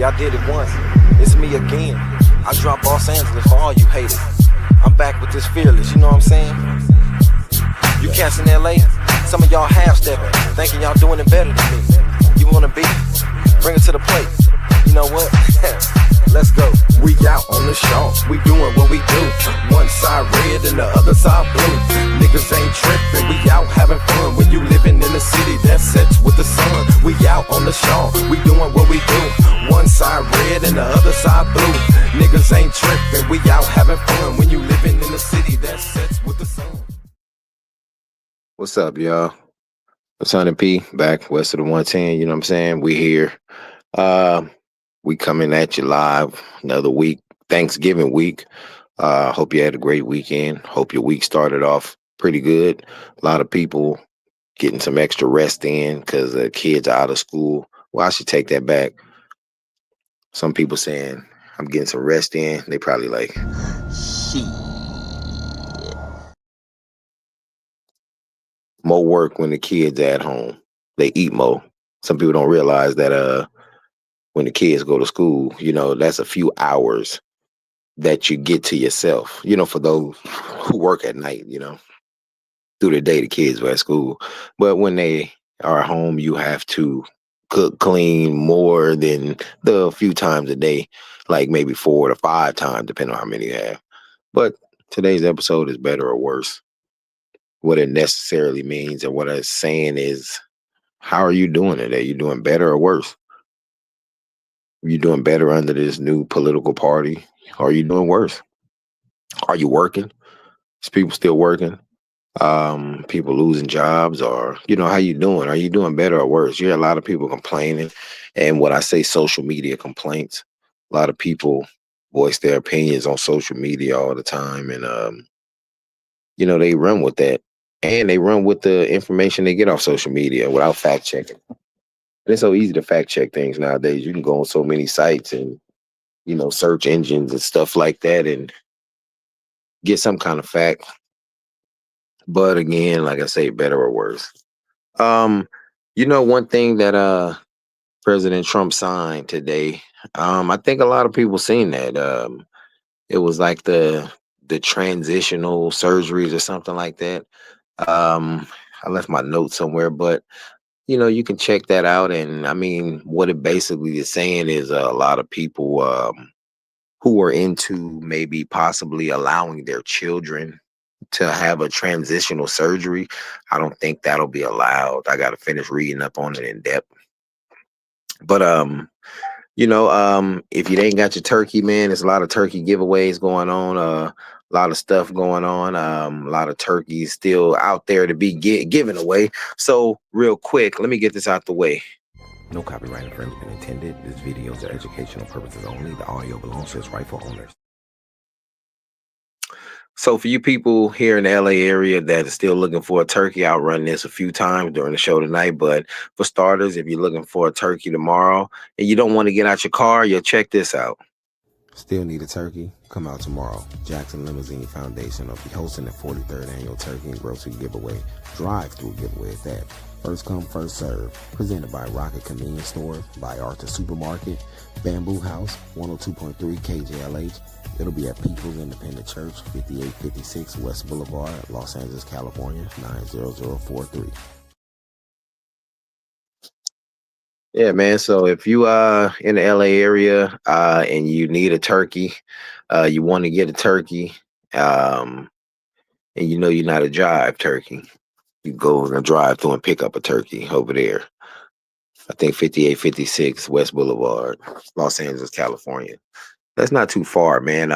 Y'all did it once, it's me again. I drop Los Angeles for all you haters. I'm back with this fearless, you know what I'm saying? You cats in LA, some of y'all half-stepping, thinking y'all doing it better than me. You wanna be? Bring it to the plate. You know what? Let's go. We out on the show, we doing what we do. One side red and the other side blue. Niggas ain't tripping, we out having fun. When you living in a city that sets with the sun. We out on the show, we doing what we do. One side red and the other side blue. Niggas ain't tripping, we out having fun. When you living in a city that sets with the sun. What's up, y'all? It's Huned P, back west of the 110, you know what I'm saying? We here. We coming at you live another week, Thanksgiving week. Hope you had a great weekend. Hope your week started off pretty good. A lot of people getting some extra rest in because the kids are out of school. Well, I should take that back. Some people saying I'm getting some rest in. They probably like, shit. More work when the kids are at home. They eat more. Some people don't realize that when the kids go to school, you know, that's a few hours that you get to yourself, you know, for those who work at night, you know, through the day, the kids are at school. But when they are at home, you have to cook, clean more than the few times a day, like maybe 4 to 5 times, depending on how many you have. But today's episode is better or worse. What it necessarily means and what it's saying is, how are you doing today? You doing better or worse? You doing better under this new political party? Or are you doing worse? Are you working? Is people still working? People losing jobs, or you know, how you doing? Are you doing better or worse? You hear a lot of people complaining, and what I say, social media complaints. A lot of people voice their opinions on social media all the time, and you know, they run with that, and they run with the information they get off social media without fact checking. And it's so easy to fact check things nowadays. You can go on so many sites and, you know, search engines and stuff like that and get some kind of fact. But again, like I say, better or worse. Um, you know, one thing that President Trump signed today, I think a lot of people seen that. It was like the transitional surgeries or something like that. Um, I left my notes somewhere, but you know, you can check that out. And I mean, what it basically is saying is a lot of people who are into maybe possibly allowing their children to have a transitional surgery. I don't think that'll be allowed. I got to finish reading up on it in depth. But you know, if you ain't got your turkey, man, there's a lot of turkey giveaways going on. A lot of stuff going on. A lot of turkeys still out there to be given away. So real quick, let me get this out the way. No copyright infringement intended. This video is for educational purposes only. The audio belongs to its rightful owners. So for you people here in the LA area that is still looking for a turkey, I'll run this a few times during the show tonight. But for starters, if you're looking for a turkey tomorrow and you don't want to get out your car, you'll check this out. Still need a turkey? Come out tomorrow. Jackson Limousine Foundation will be hosting the 43rd annual turkey and grocery giveaway, drive-through giveaway at that. First come, first serve. Presented by Rocket Convenience Store, by Arthur Supermarket, Bamboo House, 102.3 KJLH. It'll be at People's Independent Church, 5856 West Boulevard, Los Angeles, California, 90043. Yeah, man. So if you are in the LA area and you need a turkey, you want to get a turkey, and you know you're not a drive turkey, you go and drive through and pick up a turkey over there. I think 5856 West Boulevard, Los Angeles, California. That's not too far, man.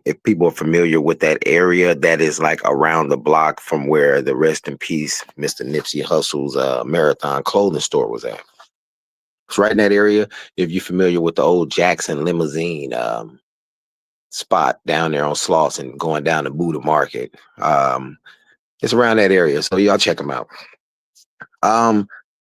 If people are familiar with that area, that is like around the block from where the rest in peace Mr. Nipsey Hussle's Marathon clothing store was at. It's right in that area. If you're familiar with the old Jackson Limousine spot down there on Slauson, going down to Buddha Market, it's around that area. So y'all check them out.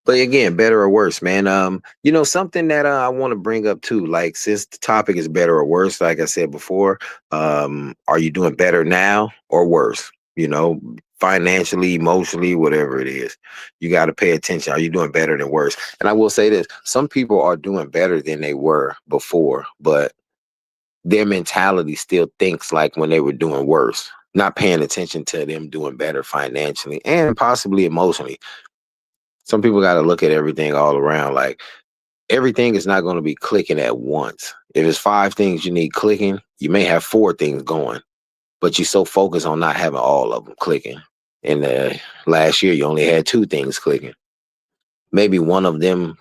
But again, better or worse, man. You know, something that I want to bring up too, like since the topic is better or worse, like I said before, are you doing better now or worse? You know, financially, emotionally, whatever it is. You got to pay attention. Are you doing better than worse? And I will say this, some people are doing better than they were before, but their mentality still thinks like when they were doing worse, not paying attention to them doing better financially and possibly emotionally. Some people got to look at everything all around. Like everything is not going to be clicking at once. If it's 5 things you need clicking, you may have 4 things going, but you're so focused on not having all of them clicking. And last year, you only had 2 things clicking. Maybe one of the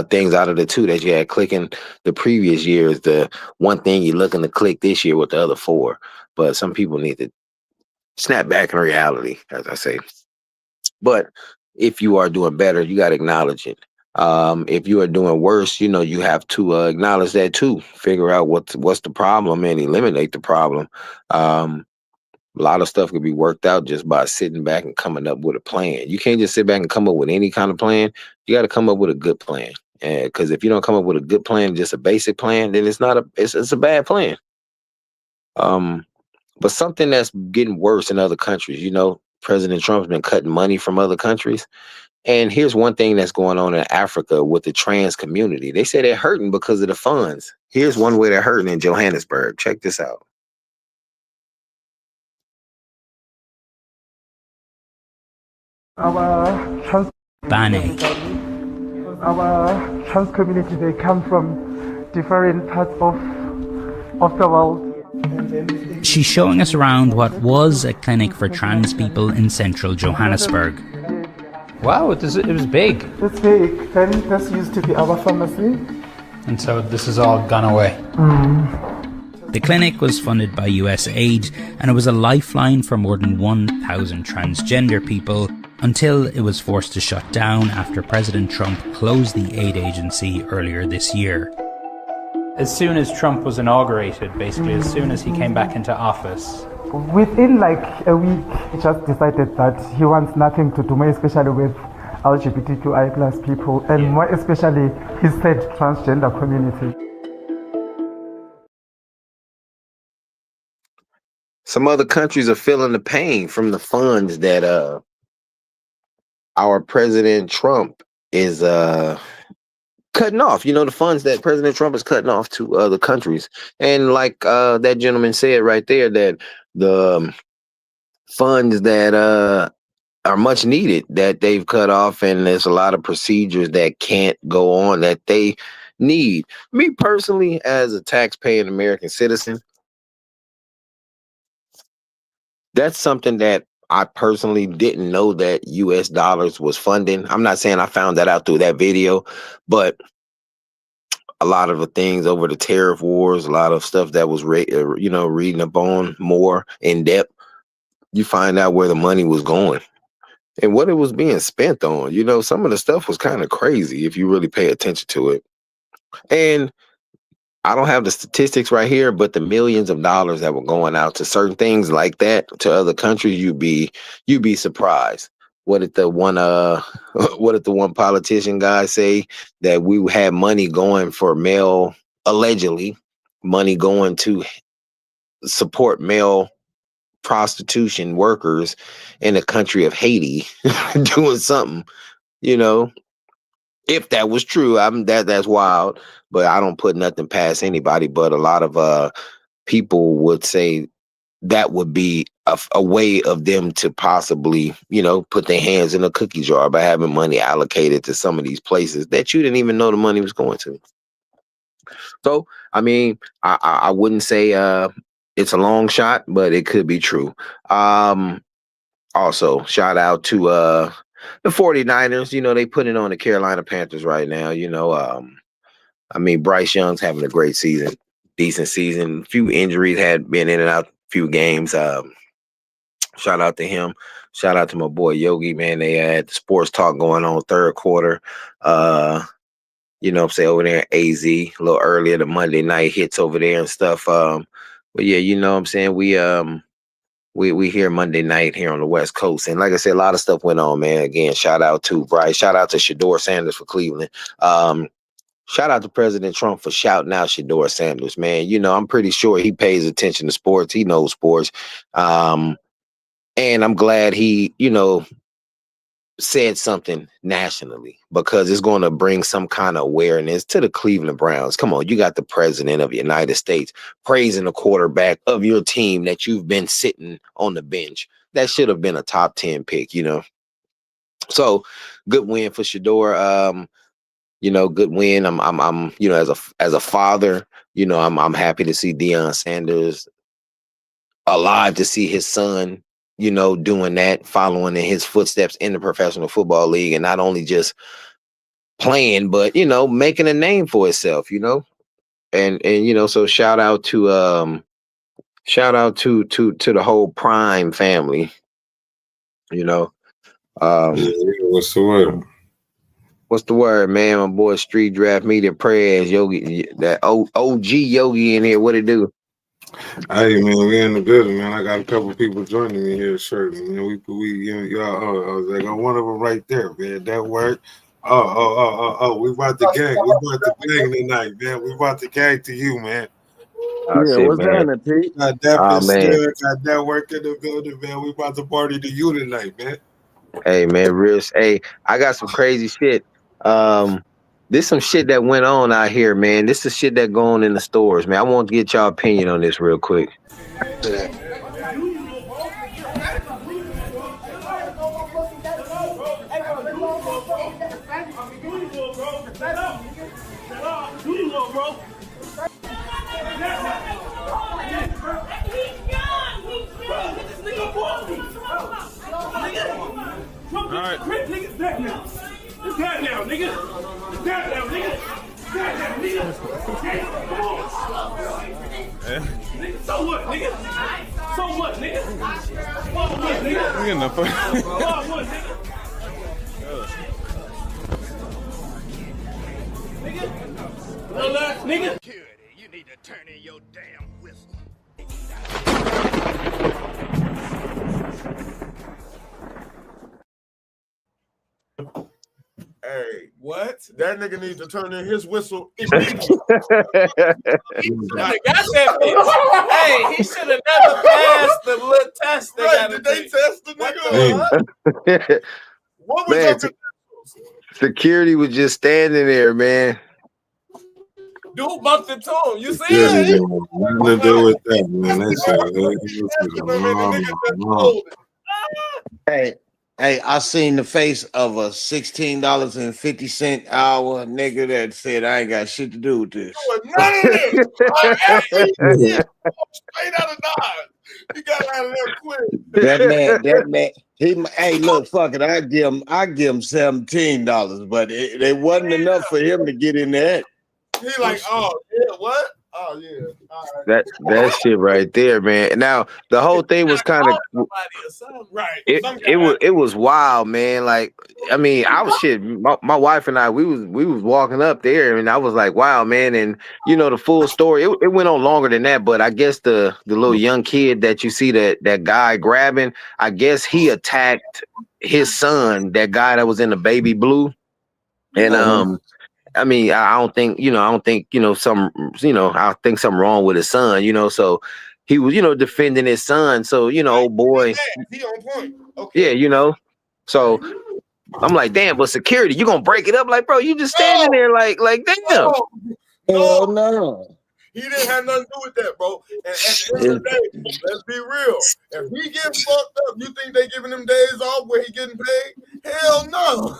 things out of the 2 that you had clicking the previous year is the one thing you're looking to click this year with the other 4. But some people need to snap back in reality, as I say. But if you are doing better, you got to acknowledge it. If you are doing worse, you have to acknowledge that too. Figure out what's the problem and eliminate the problem. A lot of stuff could be worked out just by sitting back and coming up with a plan. You can't just sit back and come up with any kind of plan. You got to come up with a good plan. Because if you don't come up with a good plan, just a basic plan, then it's a bad plan. But something that's getting worse in other countries, President Trump's been cutting money from other countries. And here's one thing that's going on in Africa with the trans community. They say they're hurting because of the funds. Here's one way they're hurting in Johannesburg. Check this out. Bane. Our trans community, they come from different parts of the world. She's showing us around what was a clinic for trans people in central Johannesburg. Wow, it was big. It's big. Then this used to be our pharmacy. And so this has all gone away. The clinic was funded by US aid, and it was a lifeline for more than 1,000 transgender people until it was forced to shut down after President Trump closed the aid agency earlier this year. As soon as Trump was inaugurated, basically, as soon as he came back into office, within like a week, he just decided that he wants nothing to do, more especially with LGBTQI plus people, and more especially, he said transgender community. Some other countries are feeling the pain from the funds that our President Trump is cutting off. The funds that President Trump is cutting off to other countries. And like that gentleman said right there, that the funds that are much needed that they've cut off, and there's a lot of procedures that can't go on that they need. Me personally, as a taxpaying American citizen, that's something that I personally didn't know that US dollars was funding. I'm not saying I found that out through that video, but a lot of the things over the tariff wars, a lot of stuff that was, reading up on more in depth, you find out where the money was going and what it was being spent on. Some of the stuff was kind of crazy if you really pay attention to it. And I don't have the statistics right here, but the millions of dollars that were going out to certain things like that to other countries, you'd be surprised. What did the one politician guy say? That we had money going for allegedly money going to support male prostitution workers in the country of Haiti doing something, if that was true. That's wild, but I don't put nothing past anybody. But a lot of people would say that would be a way of them to possibly, put their hands in a cookie jar by having money allocated to some of these places that you didn't even know the money was going to. So, I mean, I wouldn't say it's a long shot, but it could be true. Also, shout out to the 49ers. They put it on the Carolina Panthers right now. Bryce Young's having a great season, decent season. A few injuries, had been in and out a few games. Shout out to him. Shout out to my boy Yogi, man. They had the sports talk going on third quarter. Say over there in AZ a little earlier, the Monday night hits over there and stuff. But yeah, we hear Monday night here on the West Coast. And like I said, a lot of stuff went on, man. Again, shout out to Bryce. Shout out to Shador Sanders for Cleveland. Shout out to President Trump for shouting out Shador Sanders, man. I'm pretty sure he pays attention to sports. He knows sports. And And I'm glad he, said something nationally, because it's going to bring some kind of awareness to the Cleveland Browns. Come on, you got the president of the United States praising the quarterback of your team that you've been sitting on the bench. That should have been a top 10 pick, So good win for Shador. Good win. I'm as a father, I'm happy to see Deion Sanders alive, to see his son, doing that, following in his footsteps in the Professional Football League, and not only just playing, but making a name for itself, and so shout out to the whole Prime family, Yeah, what's the word? What's the word, man? My boy Street Draft Media Prayers, Yogi, that OG Yogi in here. What it do? Hey man, we in the building, man. I got a couple people joining me here, shirtly. Man, y'all, like one of them right there, man. That word. Oh, we about to gang. We about to gang tonight, man. We about to gang to you, man. Yeah, what's happening, Pete? Got that man. Got that work in the building, man. We about to party to you tonight, man. Hey man, hey, I got some crazy shit. This some shit that went on out here, man. This is shit that going in the stores, man. I want to get y'all opinion on this real quick. So what, nigga? So what, nigga? What, nigga? Nigga. You need to turn in your damn whistle. Hey, what? That nigga needs to turn in his whistle immediately. Hey, he should have never passed the little test. Did they test the nigga? What was man, security was just standing there, man. Dude bumped into him. You see it? Nothing to do with that, man. Hey, I seen the face of a $16.50 hour nigga that said, I ain't got shit to do with this. None of this. Straight out of Dodge. You got out of there quick. That man. Hey, look, fuck it. I give him $17, but it wasn't enough for him to get in there. He like, oh yeah, what? Oh yeah. All right. That shit right there, man. Now the whole thing was kind of right. It was wild, man. Like, I mean, I was shit. My wife and I, we was walking up there, and I was like, wow, man. And the full story, it went on longer than that. But I guess the little young kid that you see that guy grabbing, I guess he attacked his son, that guy that was in the baby blue, and I mean, I think something wrong with his son, so he was, defending his son. So, old boy, he on point. Okay. Yeah, so I'm like, damn, but security, you gonna break it up? Like, bro, you just standing there like damn. No. He didn't have nothing to do with that, bro. And at the end of the day, let's be real. If he gets fucked up, you think they giving him days off where he getting paid? Hell no.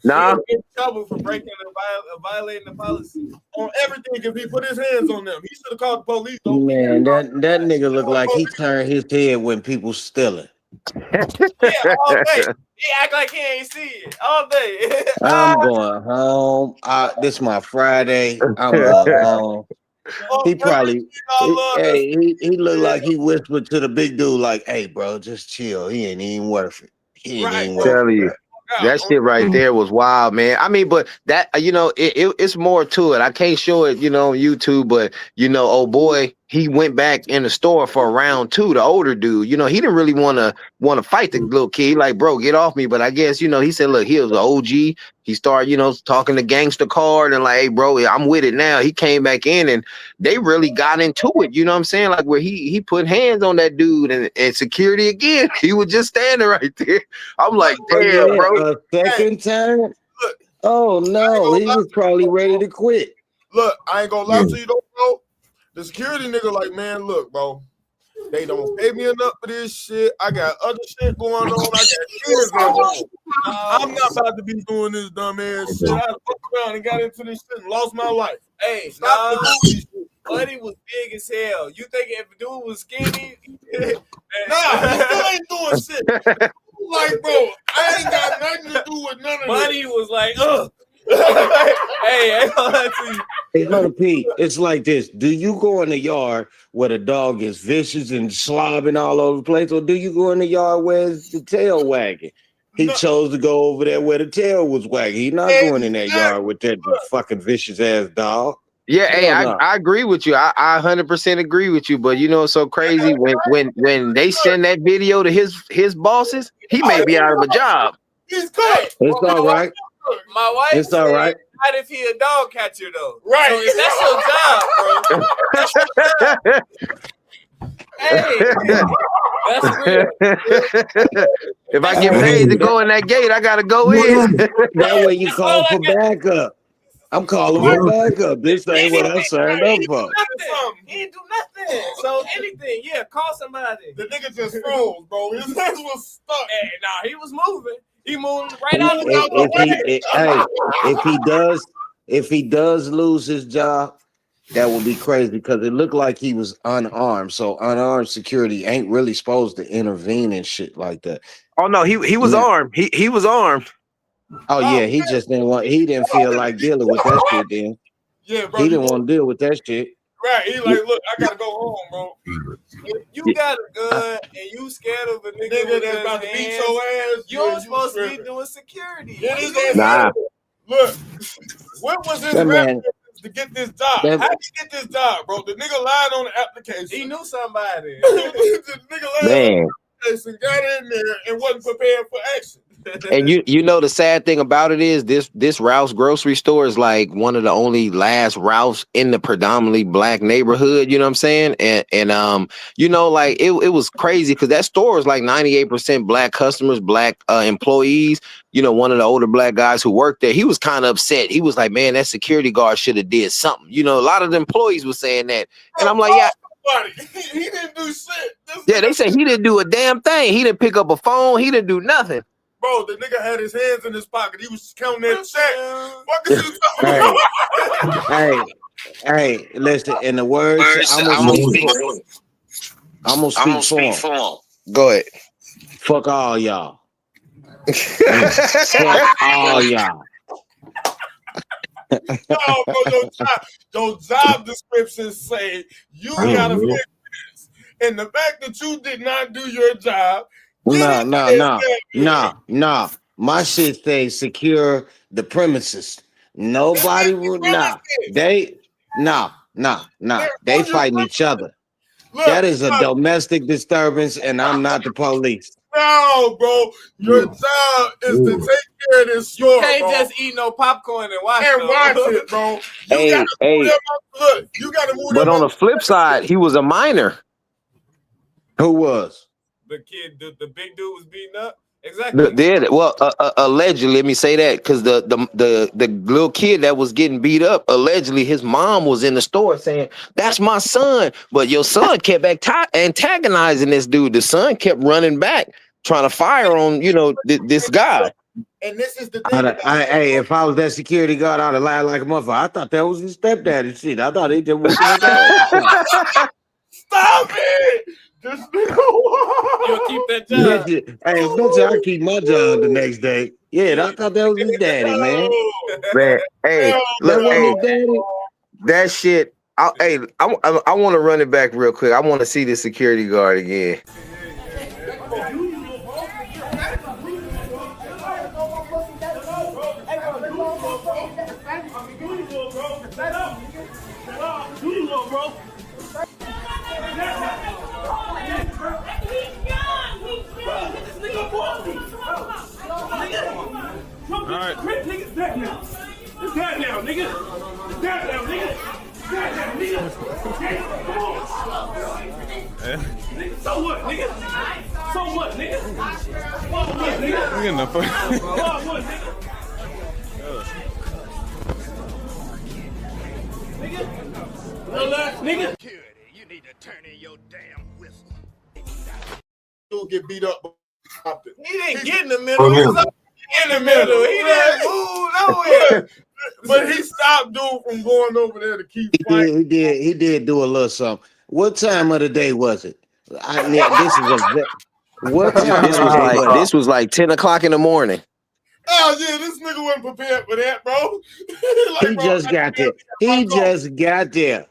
Nah. He in trouble for breaking and violating the policy on everything. If he put his hands on them, he should have called the police. Man, that nigga look like he turned his head when people stealing. Yeah, all day. He act like he ain't see it all day. I'm going home. This my Friday. I'm going home. He probably he looked like he whispered to the big dude, like, hey bro, just chill. He ain't even worth it. He ain't even worth it. Tell you. That shit right there was wild, man. I mean, but that it's more to it. I can't show it, on YouTube, but old boy, he went back in the store for round 2, the older dude. You know, he didn't really want to fight the little kid. He like, bro, get off me. But I guess, you know, he said, look, he was an OG. He started, you know, talking to gangster card and like, hey, bro, I'm with it now. He came back in and they really got into it. You know what I'm saying? Like where he put hands on that dude and security again. He was just standing right there. I'm like, damn, bro. A second time? Oh no, he was probably ready to quit. Look, I ain't gonna lie to you though, bro. The security nigga like, man, look, bro. They don't pay me enough for this shit. I got other shit going on. I got kids at home. I'm not about to be doing this dumb ass shit. I fucked around and got into this shit and lost my life. Hey, Stop the movie shit. Buddy was big as hell. You think if a dude was skinny? Nah, he still ain't doing shit. Like, bro, I ain't got nothing to do with none of Buddy this. was like, ugh. Hey, I ain't gonna lie to you. Hey, Huned P, it's like this. Do you go in the yard where the dog is vicious and slobbing all over the place, or do you go in the yard where it's the tail wagging? He chose to go over there where the tail was wagging. He's not going in that yard with that fucking vicious ass dog. Yeah, hey, I agree with you. I 100% agree with you. But you know, it's so crazy when they send that video to his bosses, he may be out of a job. He's cut. It's all right. My wife It's all right. Not if he a dog catcher though. Right. So if that's your job, bro. Hey, that's real. If I get paid to go in that gate, I gotta go in. That way you call for backup. I'm calling for backup. This ain't what I signed up for. He didn't do nothing. So anything, yeah, call somebody. The nigga just froze, bro. His hands was stuck. Hey, nah, he was moving. He moved right out of the if he does lose his job, that would be crazy because it looked like he was unarmed. So unarmed security ain't really supposed to intervene and shit like that. Oh no, he was armed. He was armed. Oh yeah, he just didn't feel like dealing with that shit then. Yeah, bro. He didn't want to deal with that shit. Right. He like, look, I gotta go home, bro. If you got a gun and you scared of a nigga that's about to beat your ass, you're supposed to be doing security. Nah. Look, what was his reference to get this job? How did he get this job, bro? The nigga lied on the application. He knew somebody. The nigga lied on the application, got in there and wasn't prepared for action. And you know the sad thing about it is this Ralph's grocery store is like one of the only last Ralph's in the predominantly black neighborhood. You know what I'm saying? And you know, like it was crazy because that store is like 98% black customers, black employees. You know, one of the older black guys who worked there, he was kind of upset. He was like, man, that security guard should have did something. You know, a lot of the employees were saying that, and I'm like, yeah. He didn't do shit. Yeah, they say he didn't do a damn thing. He didn't pick up a phone. He didn't do nothing. Bro, the nigga had his hands in his pocket. He was counting that check. What is you talking about? Hey, listen, in the words, I'm gonna speak for him. Go ahead. Fuck all y'all. Fuck all y'all. No, bro, your job descriptions say you gotta fix this. And the fact that you did not do your job. No. My shit says secure the premises. Nobody would They fighting each other. Look, that is a domestic disturbance, and I'm not the police. No, bro. Your job is to take care of this store. You can't just eat no popcorn and watch it, bro. You gotta move But on the flip side, he was a minor. Who was? The kid, the big dude was beating up. Exactly. Allegedly, let me say that because the little kid that was getting beat up, allegedly his mom was in the store saying, "That's my son," but your son kept antagonizing this dude. The son kept running back, trying to fire on this guy. And this is the thing. Hey, if I was that security guard, I'd have lied like a motherfucker. I thought that was his stepdaddy. Shit, I thought he just was. Stop it! This nigga. You'll keep that job. Hey, I keep my job the next day. Yeah, I thought that was his daddy, man. Man, hey, look, that shit. I want to run it back real quick. I want to see the security guard again. It's that now. It's that now, nigga. It's that now, nigga. It's that now, nigga. Hey, come on. Nigga, so what, nigga? So what, nigga? What, nigga? We're getting the fuck. What, nigga? Nigga? No last, nigga? You need to turn in your damn whistle. You'll get beat up. He didn't get in the middle. He was up in the middle. He didn't move nowhere. But he stopped dude from going over there to keep fighting. He did do a little something. What time of the day was it? What time This of was the day like was it? this was like 10 o'clock in the morning. Oh yeah, this nigga wasn't prepared for that, bro. He just got there. He just got there.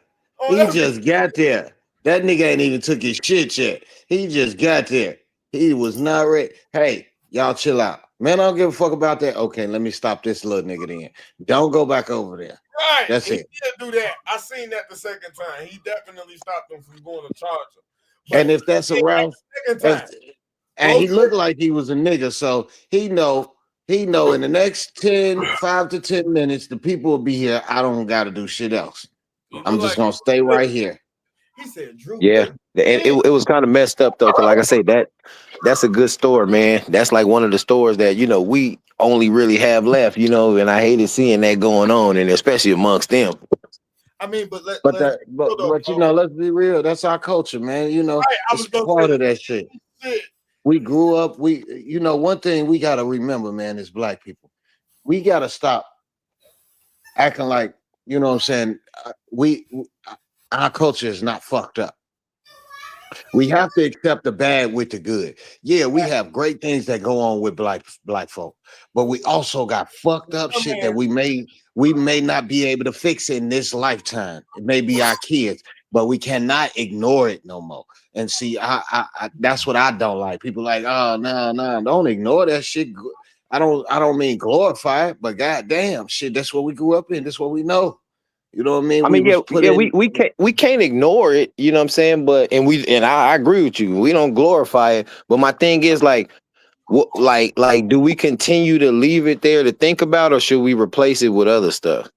That nigga ain't even took his shit yet. He just got there. He was not ready. Hey, y'all chill out. Man, I don't give a fuck about that. Okay, let me stop this little nigga then. Don't go back over there. Right. That's he it. did do that. I seen that the second time. He definitely stopped him from going to charge him. And if that's a Ralph, and he looked like he was a nigga, so he know in the next 5 to 10 minutes, the people will be here. I don't got to do shit else. I'm just gonna stay right here. He said, Drew. Yeah, and it was kind of messed up though, because like I say, that's a good store, man. That's like one of the stores that we only really have left, and I hated seeing that going on, and especially amongst them. I mean, but let's be real. That's our culture, man. It's part of that shit. We grew up. One thing we gotta remember, man, is black people. We gotta stop acting like, you know what I'm saying. Our culture is not fucked up. We have to accept the bad with the good. Yeah, we have great things that go on with black folk, but we also got fucked up shit that we may not be able to fix in this lifetime. It may be our kids, but we cannot ignore it no more. And see, I that's what I don't like. People like, oh no, don't ignore that shit. I don't mean glorify it, but goddamn shit, that's what we grew up in. That's what we know. You know what I mean? We can't ignore it. You know what I'm saying? But I agree with you. We don't glorify it. But my thing is like do we continue to leave it there to think about, or should we replace it with other stuff?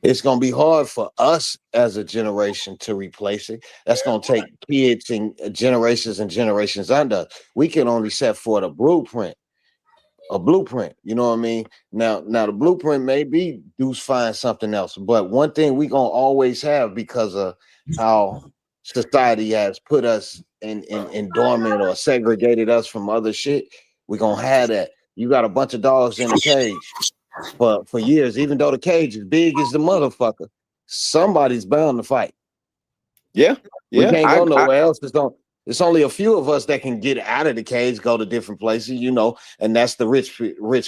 It's gonna be hard for us as a generation to replace it. That's gonna take kids and generations under. We can only set forth a blueprint. You know what I mean? Now the blueprint may be Deuce find something else, but one thing we gonna always have, because of how society has put us in dormant or segregated us from other shit, we gonna have that. You got a bunch of dogs in a cage for years, even though the cage is big as the motherfucker, somebody's bound to fight. Yeah. We can't go nowhere else. It's only a few of us that can get out of the cage, go to different places, and that's the rich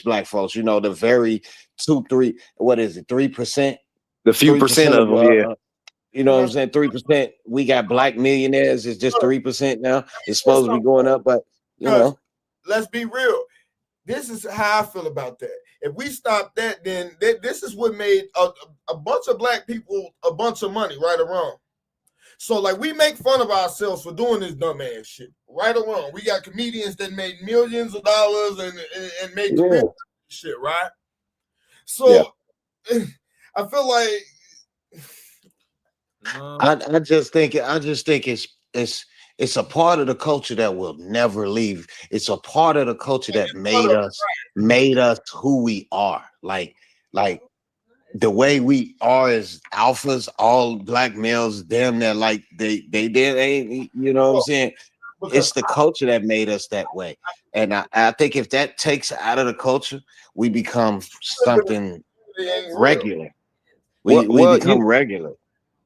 black folks, the very 3%. The few percent of them, yeah. You know what I'm saying? 3%. We got black millionaires. It's just 3% now. It's supposed to be going up, but let's be real. This is how I feel about that. If we stop that, then this is what made a bunch of black people a bunch of money, right or wrong. So, like, we make fun of ourselves for doing this dumb ass shit, right or wrong. We got comedians that made millions of dollars and made shit, right? So, I feel like I just think it's a part of the culture that will never leave. It's a part of the culture that made us who we are. Like the way we are as alphas, all black males, damn near like they ain't, you know what I'm saying? It's the culture that made us that way. And I think if that takes out of the culture, we become something regular. We become regular.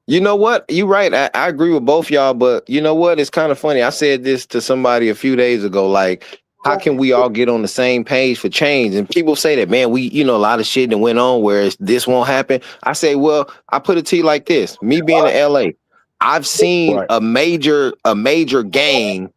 You know what? You're right. I agree with both y'all, but you know what? It's kind of funny. I said this to somebody a few days ago, like, how can we all get on the same page for change? And people say that, man, a lot of shit that went on where this won't happen. I say, well, I put it to you like this. Me being in LA, I've seen a major gang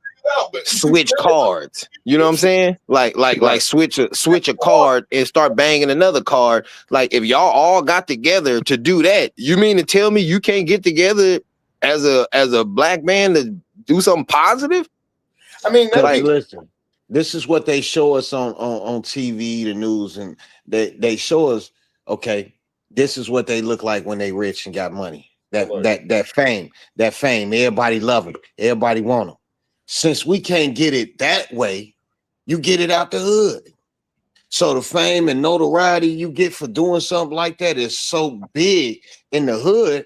switch cards. You know what I'm saying? Like switch a card and start banging another card. Like, if y'all all got together to do that, you mean to tell me you can't get together as a black man to do something positive? I mean, listen. this is what they show us on TV, the news, and they show us, okay, this is what they look like when they rich and got money. That fame, everybody love them, everybody want them. Since we can't get it that way, you get it out the hood. So the fame and notoriety you get for doing something like that is so big in the hood.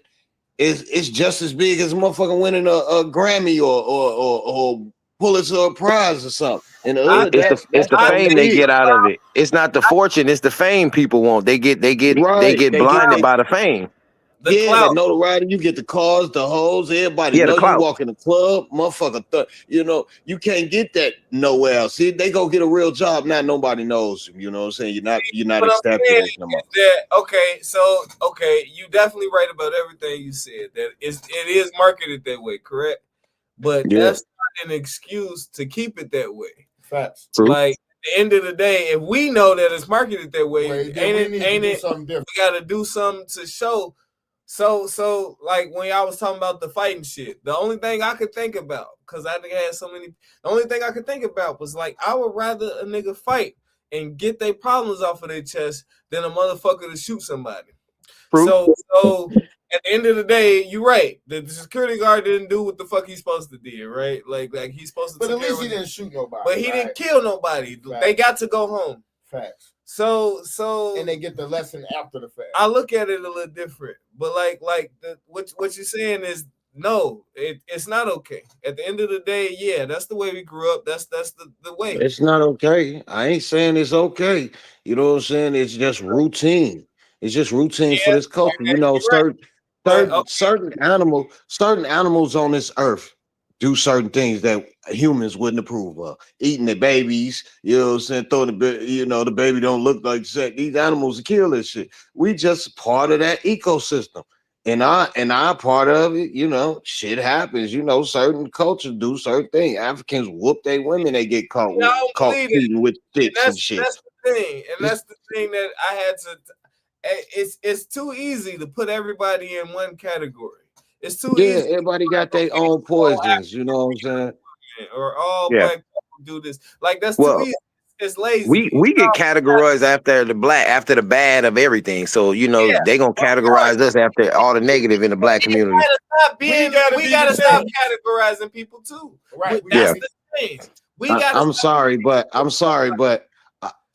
It's just as big as a motherfucker winning a Grammy or Pulitzer Prize or something. In the hood, It's the that's so fame they big. get out of it. It's not the fortune. It's the fame people want. They get Right. They blinded by the fame. The clout. notoriety, you get the cars, the hoes, everybody Yeah, the know you clout. walk in the club, motherfucker. You can't get that nowhere else. See, they go get a real job now. Nobody knows them. You know what I'm saying? You're not What I'm accepted saying as no more. is that okay, you definitely right about everything you said. That it is marketed that way, correct? But that's not an excuse to keep it that way. Facts. True. Like at the end of the day, if we know that it's marketed that way, ain't it? Something different. We got to do something to show. So like when y'all was talking about the fighting shit, the only thing I could think about, because I think I had so many, the only thing I could think about was like, I would rather a nigga fight and get their problems off of their chest than a motherfucker to shoot somebody. True. So at the end of the day, you're right. The security guard didn't do what the fuck he's supposed to do, right? Like he's supposed to. But at least he didn't shoot nobody. But he didn't kill nobody. Facts. They got to go home. Facts. So and they get the lesson after the fact. I look at it a little different, but what you're saying is no, it's not okay. At the end of the day, yeah, that's the way we grew up. That's the way. It's not okay. I ain't saying it's okay. You know what I'm saying? It's just routine. It's just routine for this culture. You know, certain animals on this earth do certain things that humans wouldn't approve of. Eating their babies, you know what I'm saying? Throwing the baby don't look like sex. These animals kill this shit. We just part of that ecosystem. And our part of it, shit happens. Certain cultures do certain things. Africans whoop their women, they get caught cheating with sticks and shit. That's the thing. And that's the thing that I had to it's too easy to put everybody in one category. It's too easy. Yeah, everybody got their own poisons, you know what I'm saying? Or all black people do this. Like that's too easy. It's lazy. We get categorized after the bad of everything. So they gonna categorize us after all the negative in the black community. We gotta stop categorizing people too. Right. That's the thing. I'm sorry, but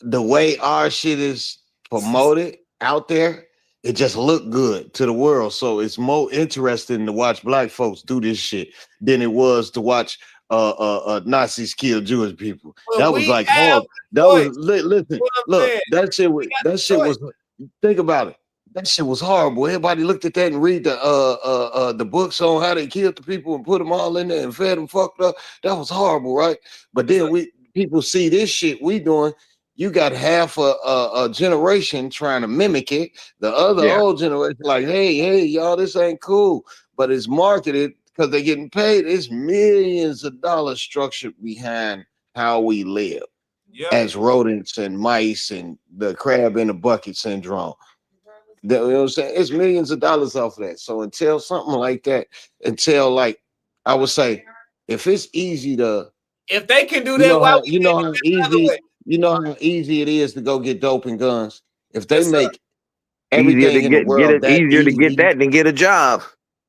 the way our shit is promoted out there, it just looked good to the world. So it's more interesting to watch black folks do this shit than it was to watch Nazis kill Jewish people. That was like horrible. Listen, look, that shit was think about it. That shit was horrible. Everybody looked at that and read the books on how they killed the people and put them all in there and fed them fucked up. That was horrible, right? But then people see this shit we doing. You got half a generation trying to mimic it. The other old generation like, hey, y'all, this ain't cool. But it's marketed because they're getting paid. It's millions of dollars structured behind how we live as rodents and mice and the crab in the bucket syndrome. You know what I'm saying? It's millions of dollars off of that. So until something like that, I would say, if it's easy to, if they can do that, you know how easy it is to go get dope and guns. If they make everything in the world easier to get that than get a job.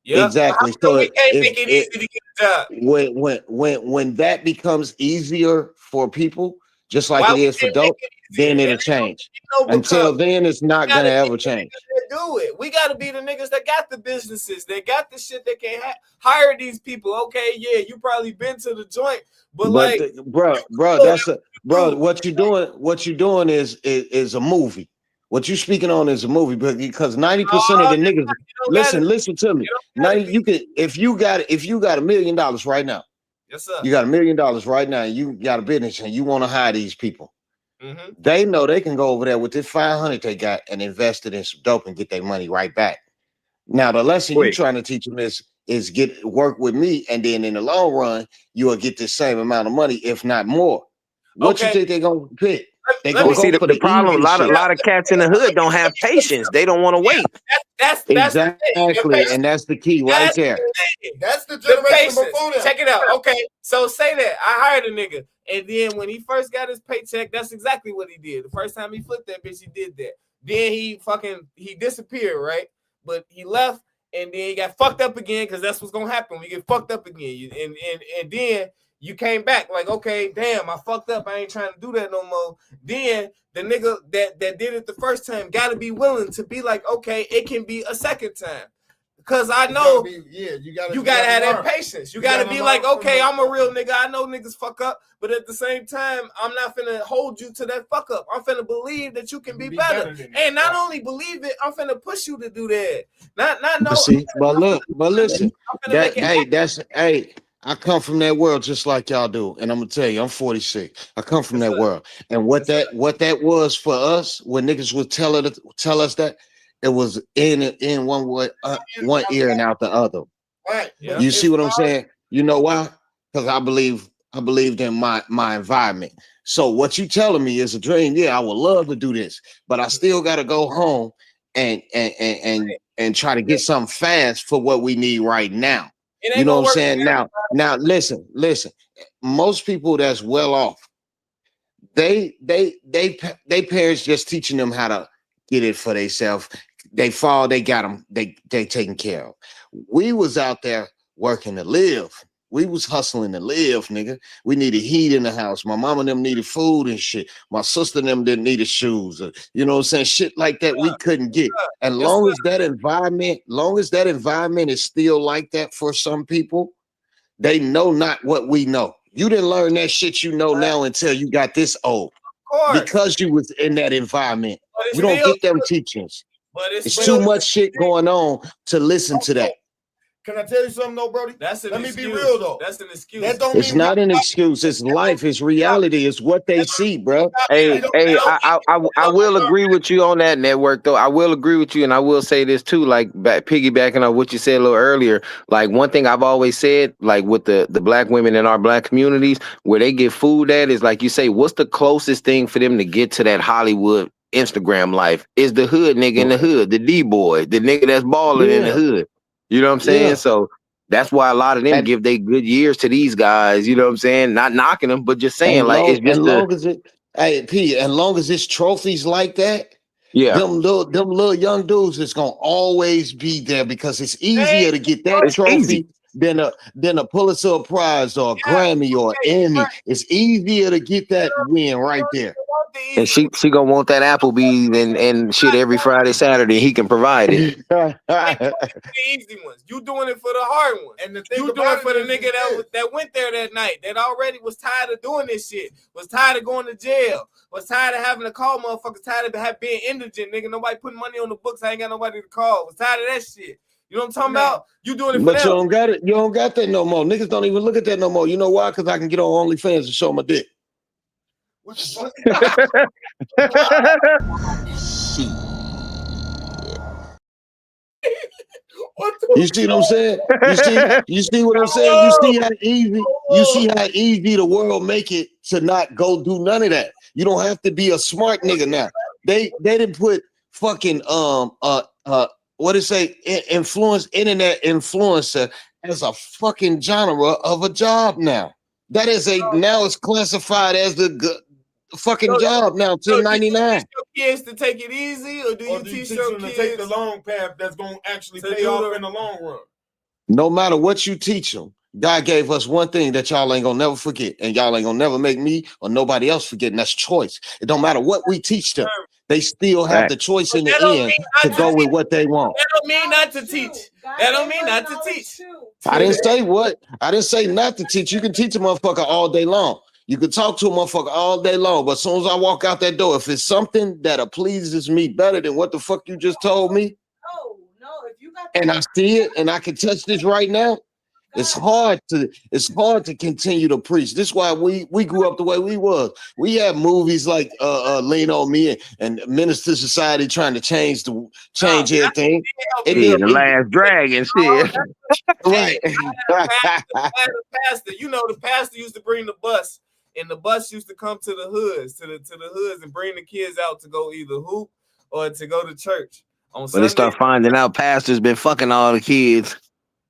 Yeah, exactly. So we can't make it easy to get a job. When that becomes easier for people, just like it is for dope, then it'll change. Until then, it's not gonna ever change. Do it. We gotta be the niggas that got the businesses, that got the shit that can hire these people. Okay, yeah, you probably been to the joint, but bro, what you're doing is a movie. What you speaking on is a movie, because 90% of the niggas listen to me. If you got $1 million right now. Yes, sir. You got $1 million right now, and you got a business and you want to hire these people. Mm-hmm. They know they can go over there with this 500 they got and invest it in some dope and get their money right back. Now the lesson you're trying to teach them is work with me, and then in the long run you will get the same amount of money, if not more. What you think they're gonna pick? They gonna see the problem. A lot of cats in the hood don't have patience. They don't want to wait. That's exactly, and that's the key right there. That's the generation before that. Check it out. Okay, so say that I hired a nigga. And then when he first got his paycheck, that's exactly what he did. The first time he flipped that bitch, he did that. Then he disappeared, right? But he left, and then he got fucked up again, because that's what's gonna happen. We get fucked up again. And then you came back like, okay, damn, I fucked up. I ain't trying to do that no more. Then the nigga that did it the first time gotta be willing to be like, okay, it can be a second time. Because I know you gotta have that patience. You gotta be like, okay, I'm a real nigga. I know niggas fuck up, but at the same time, I'm not finna hold you to that fuck up. I'm finna believe that you can be better. And not only believe it, I'm finna push you to do that. Not no. But listen, I come from that world just like y'all do, and I'm gonna tell you, I'm 46. I come from that world, and what that was for us when niggas would tell us that. It was in one way, one ear and out the other. Right. Yeah. You see what I'm saying? You know why? Because I believed in my environment. So what you telling me is a dream. Yeah, I would love to do this, but I still got to go home and try to get something fast for what we need right now. You know what I'm saying? Now listen. Most people that's well off, they parents just teaching them how to get it for themselves. They fall, they got them, they taken care of. We was out there working to live. We was hustling to live, nigga. We needed heat in the house. My mama and them needed food and shit. My sister and them didn't need shoes. You know what I'm saying? Shit like that we couldn't get. And long as that environment is still like that for some people, they know not what we know. You didn't learn that shit you know now until you got this old. Because you was in that environment. We don't get them teachings. But it's too much shit going on to listen to that. Can I tell you something though, Brody? Let me be real though. That's an excuse. That don't it's mean not an excuse. It's life. It's reality. It's what they see, bro. Hey, I will agree with you on that, Network, though. I will agree with you, and I will say this too, like piggybacking on what you said a little earlier. Like one thing I've always said, like with the black women in our black communities, where they get food at is like you say, what's the closest thing for them to get to that Hollywood Instagram life? Is the hood nigga in the hood, the D-boy, the nigga that's balling in the hood. You know what I'm saying? Yeah. So that's why a lot of them give they good years to these guys. You know what I'm saying? Not knocking them, but just saying it's just long as it's trophies like that, yeah, them little young dudes is gonna always be there because it's easier to get that trophy than a Pulitzer Prize or a Grammy or Emmy. It's easier to get that win right there. And she gonna want that Applebee's and shit every Friday, Saturday. He can provide it. The easy ones. You doing it for the hard ones. And you doing it for the nigga that went there that night, that already was tired of doing this shit, was tired of going to jail, was tired of having to call motherfuckers, tired of being indigent, nigga. Nobody putting money on the books. I ain't got nobody to call. Was tired of that shit. You know what I'm talking about? You doing it for them. But you don't got it. You don't got that no more. Niggas don't even look at that no more. You know why? Because I can get on OnlyFans and show my dick. What the fuck? You see what I'm saying? You see what I'm saying? You see how easy the world make it to not go do none of that. You don't have to be a smart nigga now. They didn't put fucking what it say, internet influencer as a fucking genre of a job now. That is now it's classified as the fucking job now, 1099. Do you teach your kids to take it easy, or do you teach them to take the long path that's going to actually pay off in the long run? No matter what you teach them, God gave us one thing that y'all ain't gonna never forget, and y'all ain't gonna never make me or nobody else forget, and that's choice. It don't matter what we teach them, they still have the choice in the end to go with what they want. That don't mean not to teach. That don't mean not to teach. I didn't say what. I didn't say not to teach. You can teach a motherfucker all day long. You can talk to a motherfucker all day long, but as soon as I walk out that door, if it's something that pleases me better than what the fuck you just told me, if you got and I see it and I can touch this right now, it's hard to continue to preach. This is why we grew up the way we was. We have movies like Lean on Me and Minister Society trying to change everything. The Last Dragon shit. Right. The pastor, you know, the pastor used to bring the bus, and the bus used to come to the hoods, to the hoods, and bring the kids out to go either hoop or to go to church. On When they start finding out pastors been fucking all the kids.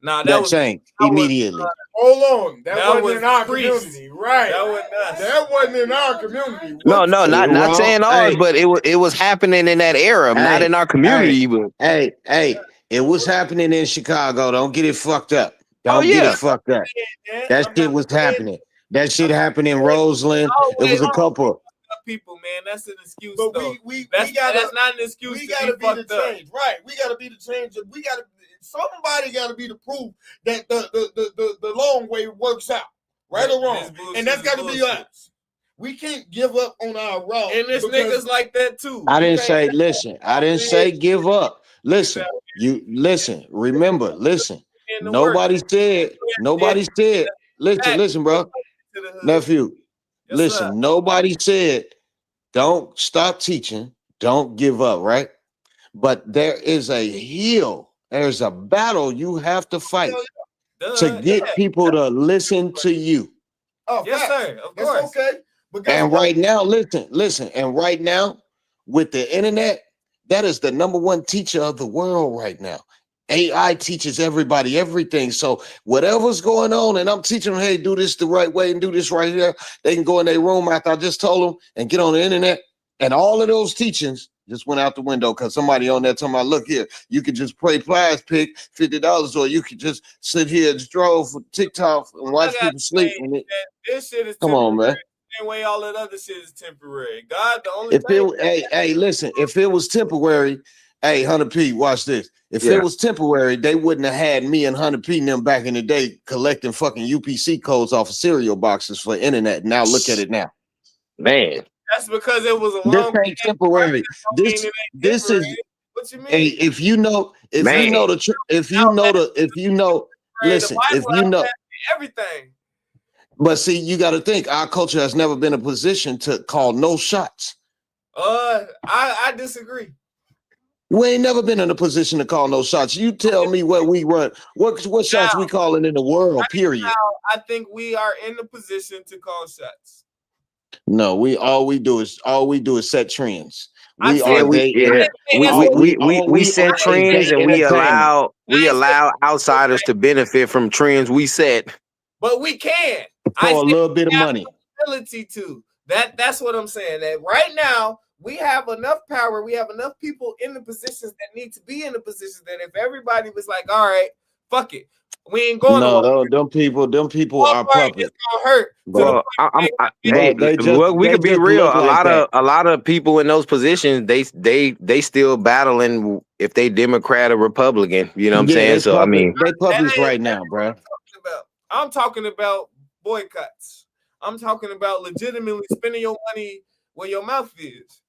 Nah, that changed immediately. Hold on, that wasn't was in our priest. community, right? That wasn't us. That wasn't in our community. No, not Wrong. saying ours, Hey. but it was happening in that era, not in our community. But Hey, it was happening in Chicago. Don't get it fucked up. Don't get it fucked up. That shit was happening. That shit happened in Roseland. It was a couple. People, man, that's an excuse. But though. we that's gotta, not an excuse. We to gotta be the fucked up. change, right? We gotta be the change. Somebody gotta be the proof that the long way works out, right or wrong, and that's gotta be us. We can't give up on our route. And this niggas like that too. I didn't say listen. I didn't say give up. Listen, you listen. Remember, listen. Nobody said. Listen, bro, nephew. Yes, listen, sir. Nobody said don't stop teaching. Don't give up, right? But there is a hill. There's a battle you have to fight to get people to listen to you. Oh, yes, sir. Of course. That's okay. But And right now, listen. And right now, with the internet, that is the number one teacher of the world right now. AI teaches everybody everything. So whatever's going on, and I'm teaching them, hey, do this the right way and do this right here. They can go in their room after I just told them and get on the internet. And all of those teachings just went out the window because somebody on there told me, look here, you could just play prize pick $50, or you could just sit here and stroll for TikTok and watch people sleep. This shit is come on, man. Same way all that other shit is temporary. God, the only thing. Hey, listen, if it was temporary, hey, Huned P, watch this. If it was temporary, they wouldn't have had me and Huned P and them back in the day collecting fucking UPC codes off of cereal boxes for internet. Now look at it now. Man. That's because it was a this long ain't temporary. This is what you mean? Hey, if you know everything. But see, you got to think our culture has never been in a position to call no shots. I disagree. We ain't never been in a position to call no shots. You tell me what we run. What shots we calling in the world, period. I think we are in the position to call shots. No, all we do is set trends. We set trends and we allow outsiders to benefit from trends we set. But we can for a little bit of money. Ability to that's what I'm saying. That right now we have enough power. We have enough people in the positions that need to be in the positions that if everybody was like, all right, fuck it, we ain't going. No, them people are puppets. It's gonna hurt. Well, we could be real. A lot of people in those positions, they still battling if they Democrat or Republican. You know what I'm saying? So I mean, they puppets right now, bro. I'm talking about boycotts. I'm talking about legitimately spending your money where your mouth is.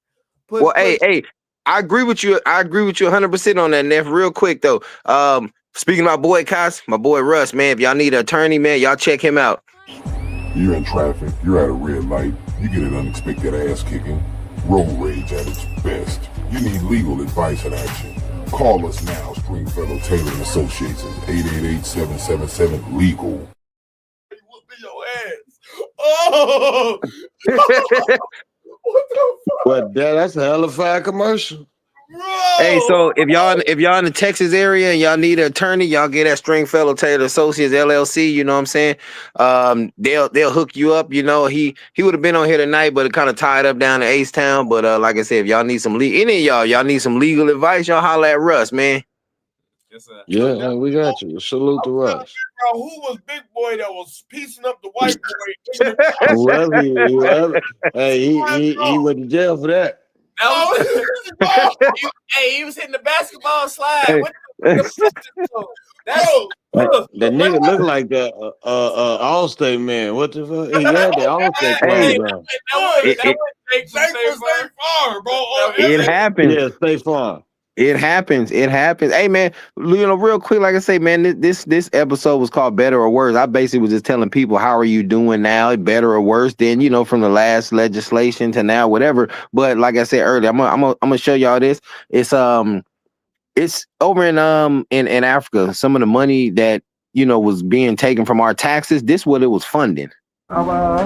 Hey, I agree with you. I agree with you 100% on that, Neff. Real quick though. Speaking about boycotts, my boy Russ, man, if y'all need an attorney, man, y'all check him out. You're in traffic, you're at a red light, you get an unexpected ass kicking, road rage at its best. You need legal advice and action. Call us now, Stringfellow Taylor and Associates, 888-777-LEGAL. Your ass. Oh! What the fuck? Well, that's a hell of a fire commercial. Bro. Hey, so if y'all in the Texas area and y'all need an attorney, y'all get that Stringfellow Taylor Associates LLC. You know what I'm saying? They'll hook you up. You know, he would have been on here tonight, but it kind of tied up down in Ace Town. But like I said, if y'all need any of y'all need some legal advice, y'all holler at Russ, man. Yes, sir. Yeah, we got you. Salute to Russ. Who was Big Boy that was piecing up the white boy? Whoever. Hey, he went to jail for that. He was hitting the basketball slide. Hey. The nigga look like the Allstate man. What the fuck? He had the Allstate clothes on. It happens. Yeah, stay farm. It happens. Hey man, you know, real quick, like I say, man, this episode was called Better or Worse. I basically was just telling people how are you doing now, better or worse than, you know, from the last legislation to now, whatever. But like I said earlier, I'm gonna show y'all this. It's over in Africa. Some of the money that, you know, was being taken from our taxes. This is what it was funding. Our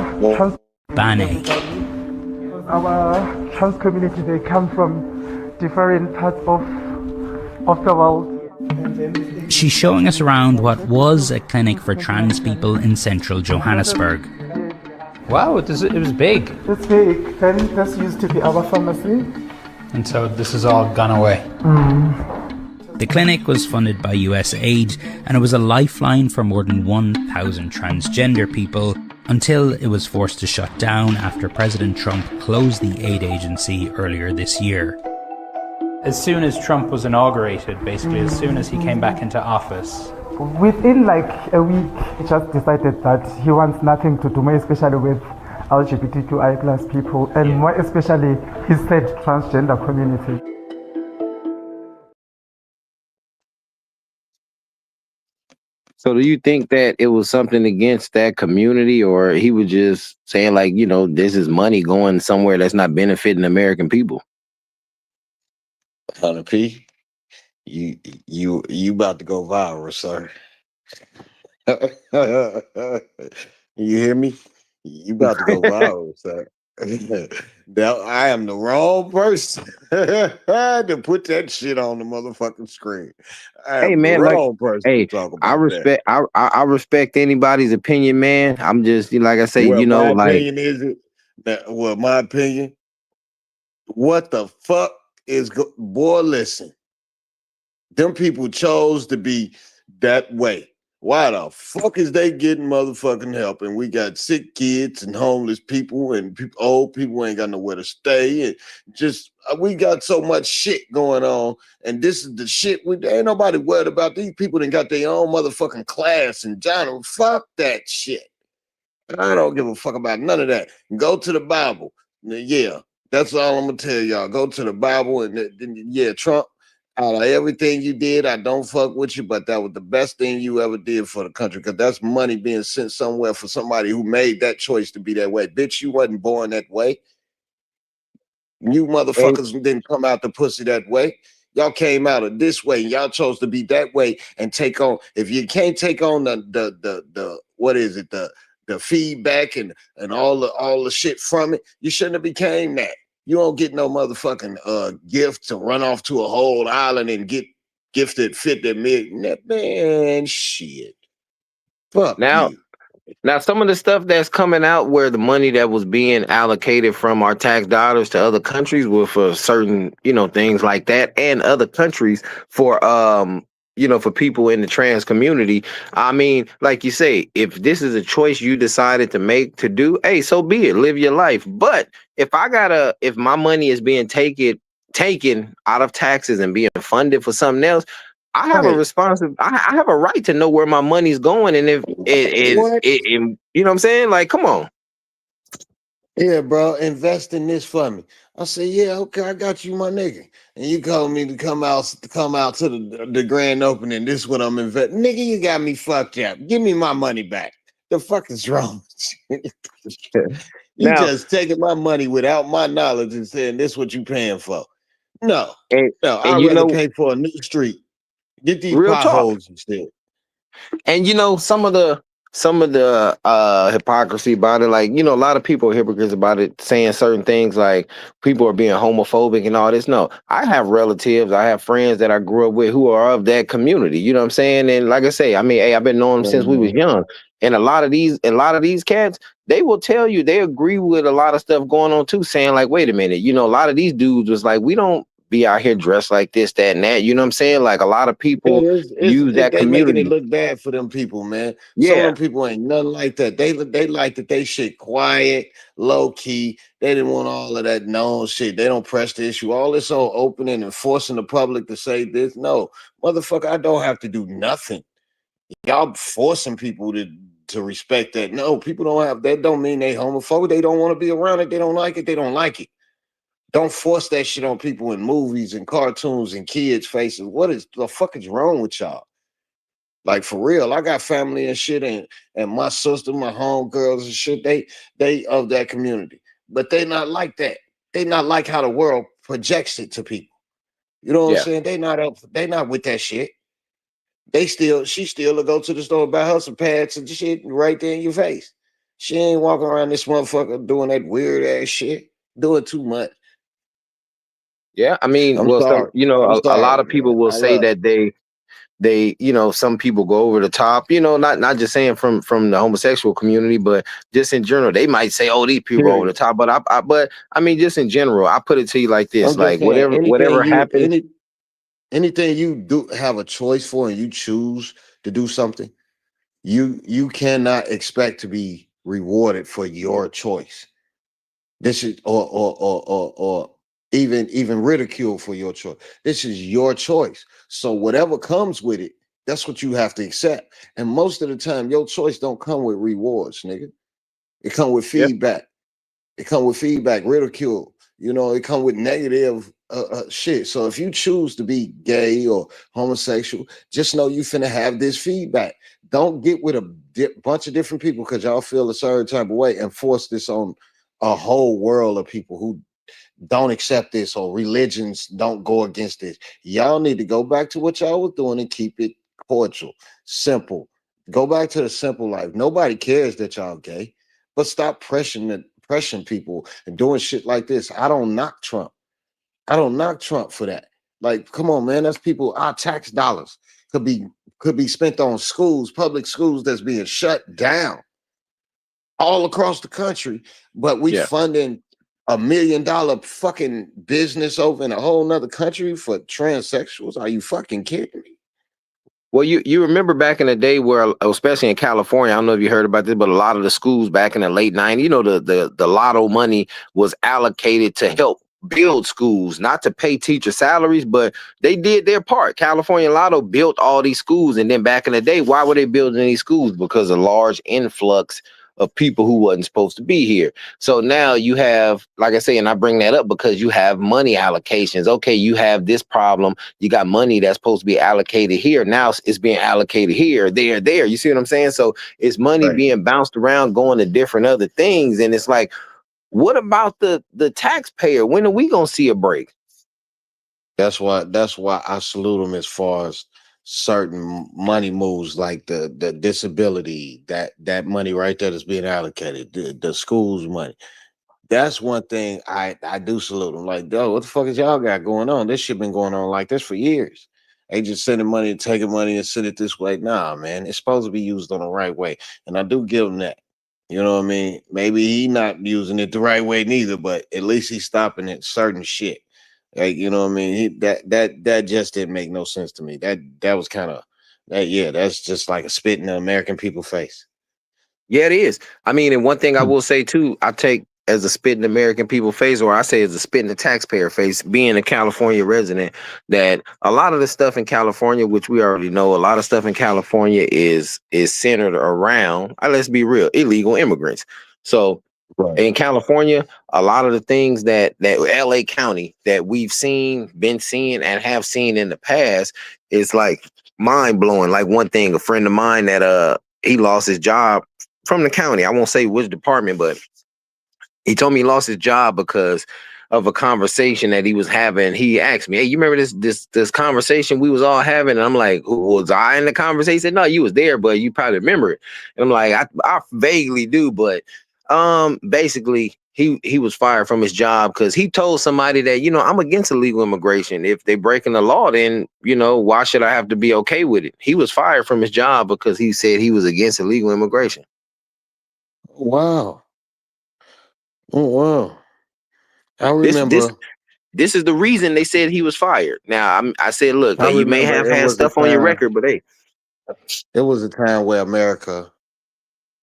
trans community, they come from different parts of the world. She's showing us around what was a clinic for trans people in central Johannesburg. Wow, it was big. It's big. Then this used to be our pharmacy. And so this has all gone away. The clinic was funded by US aid, and it was a lifeline for more than 1,000 transgender people until it was forced to shut down after President Trump closed the aid agency earlier this year. As soon as Trump was inaugurated, basically, as soon as he came back into office, within like a week, he just decided that he wants nothing to do, more especially with LGBTQI plus people, and more especially his said transgender community. So do you think that it was something against that community, or he was just saying like, you know, this is money going somewhere that's not benefiting American people? Huned P, you about to go viral, sir. You hear me? You about to go viral, sir. Now, I am the wrong person to put that shit on the motherfucking screen. I am Hey man, the like, wrong person hey, to talk I about respect, I respect anybody's opinion, man. I'm just like I say, that. Well, you know, my like, opinion is it. Well, my opinion. What the fuck is boy? Listen, them people chose to be that way. Why the fuck is they getting motherfucking help? And we got sick kids and homeless people and old people ain't got nowhere to stay. And just we got so much shit going on. And this is the shit ain't nobody worried about. These people that got their own motherfucking class and genre. Fuck that shit. I don't give a fuck about none of that. Go to the Bible. Yeah, that's all I'm gonna tell y'all. Go to the Bible and yeah, Trump. Out of everything you did, I don't fuck with you, but that was the best thing you ever did for the country because that's money being sent somewhere for somebody who made that choice to be that way. Bitch, you wasn't born that way. You motherfuckers didn't come out the pussy that way. Y'all came out of this way. Y'all chose to be that way and take on. If you can't take on the what is it the feedback and all the shit from it, you shouldn't have became that. You don't get no motherfucking gift to run off to a whole island and get gifted fit that man shit. Fuck now, you. Now, some of the stuff that's coming out where the money that was being allocated from our tax dollars to other countries were for certain, you know, things like that, and other countries for, you know, for people in the trans community. I mean, like you say, if this is a choice you decided to make to do, hey, so be it. Live your life. But if my money is being taken out of taxes and being funded for something else, I have a I have a right to know where my money's going, and if you know what I'm saying, like, come on. Yeah, bro, invest in this for me. I say, yeah, okay, I got you, my nigga. And you called me to come out to the grand opening. This is what I'm investing. Nigga, you got me fucked up. Give me my money back. The fuck is wrong with you? You Now, just taking my money without my knowledge and saying this what you paying for. No, and I'd you rather know, pay for a new street. Get these real talk. potholes instead. And you know, some of the hypocrisy about it, like, you know, a lot of people are hypocrites about it, saying certain things like people are being homophobic and all this. No, I have relatives, I have friends that I grew up with who are of that community. You know what I'm saying? And like I say, I mean, hey, I've been knowing them since we was young. And a lot of these cats, they will tell you they agree with a lot of stuff going on too, saying like, wait a minute, you know, a lot of these dudes was like, we don't be out here dressed like this, that, and that. You know what I'm saying? Like, a lot of people use that They making it community. look bad for them people, man. Some of Yeah. them people ain't nothing like that. They like that they shit quiet, low key. They didn't want all of that known shit. They don't press the issue. All this on opening and forcing the public to say this. No, motherfucker, I don't have to do nothing. Y'all forcing people to respect that. No, people don't have that. Don't mean they homophobic. They don't want to be around it. They don't like it. They don't like it. Don't force that shit on people in movies and cartoons and kids' faces. What is the fuck is wrong with y'all? Like, for real, I got family and shit, and my sister, my homegirls and shit, they of that community. But they not like that. They not like how the world projects it to people. You know what I'm saying? They not with that shit. She still will go to the store, buy her some pads and shit right there in your face. She ain't walking around this motherfucker doing that weird ass shit, doing too much. Yeah, I mean, I'm well, sorry. you know, I'm a lot sorry, of people man. will I say love that they, some people go over the top, not just saying from the homosexual community, but just in general, they might say, oh, these people go over the Period. top. But I mean, just in general, I put it to you like this, I'm just like saying whatever happens. anything you do have a choice for and you choose to do something, you cannot expect to be rewarded for your choice. This is or even ridicule for your choice. This is your choice. So whatever comes with it, that's what you have to accept. And most of the time, your choice don't come with rewards, nigga. It come with Yeah. feedback. It come with feedback, ridicule. It come with negative shit. So if you choose to be gay or homosexual, just know you finna have this feedback. Don't get with a bunch of different people because y'all feel a certain type of way and force this on a whole world of people who don't accept this or religions don't go against this. Y'all need to go back to what y'all was doing and keep it cordial, simple. Go back to the simple life. Nobody cares that y'all gay, but stop pressuring people and doing shit like this. I don't knock Trump. I don't knock Trump for that. Like, come on, man. That's people. Our tax dollars could be spent on schools, public schools that's being shut down all across the country, but we Yeah. funding $1 million fucking business over in a whole nother country for transsexuals. Are you fucking kidding me? Well, you remember back in the day where, especially in California, I don't know if you heard about this, but a lot of the schools back in the late '90s, the lotto money was allocated to help build schools, not to pay teacher salaries, but they did their part. California Lotto built all these schools, and then back in the day, why were they building these schools? Because of large influx of people who wasn't supposed to be here. So now you have, like I say, and I bring that up because you have money allocations. Okay, you have this problem. You got money that's supposed to be allocated here. Now it's being allocated here, there. You see what I'm saying? So it's money Right. being bounced around, going to different other things. And it's like, what about the taxpayer? When are we gonna see a break? That's why I salute them as far as certain money moves like the disability, that money right there that's being allocated, the schools money. That's one thing I do salute them. Like, yo, what the fuck is y'all got going on? This shit been going on like this for years. They just sending money and taking money and send it this way. Nah, man, it's supposed to be used on the right way, and I do give them that. You know what I mean? Maybe he not using it the right way neither, but at least he's stopping at certain shit. Like, you know what I mean? That just didn't make no sense to me. That was kind of that. Yeah, that's just like a spit in the American people face. Yeah, it is. I mean, and one thing I will say too, I take as a spit in the American people face, or I say as a spit in the taxpayer face, being a California resident, that a lot of the stuff in California, which we already know, a lot of stuff in California is centered around, let's be real, illegal immigrants. So Right. in California, a lot of the things that LA County that we've been seeing, and have seen in the past is like mind blowing. Like one thing, a friend of mine that he lost his job from the county. I won't say which department, but he told me he lost his job because of a conversation that he was having. He asked me, "Hey, you remember this conversation we was all having?" And I'm like, "Was I in the conversation?" He said, "No, you was there, but you probably remember it." And I'm like, I vaguely do, but basically he was fired from his job because he told somebody that, I'm against illegal immigration. If they breaking the law, then why should I have to be okay with it? He was fired from his job because he said he was against illegal immigration. Wow. Oh wow. I This this remember. this is the reason they said he was fired. Now I said, look, I you may remember have it had was a stuff on your time. record, but hey, It was a time where America.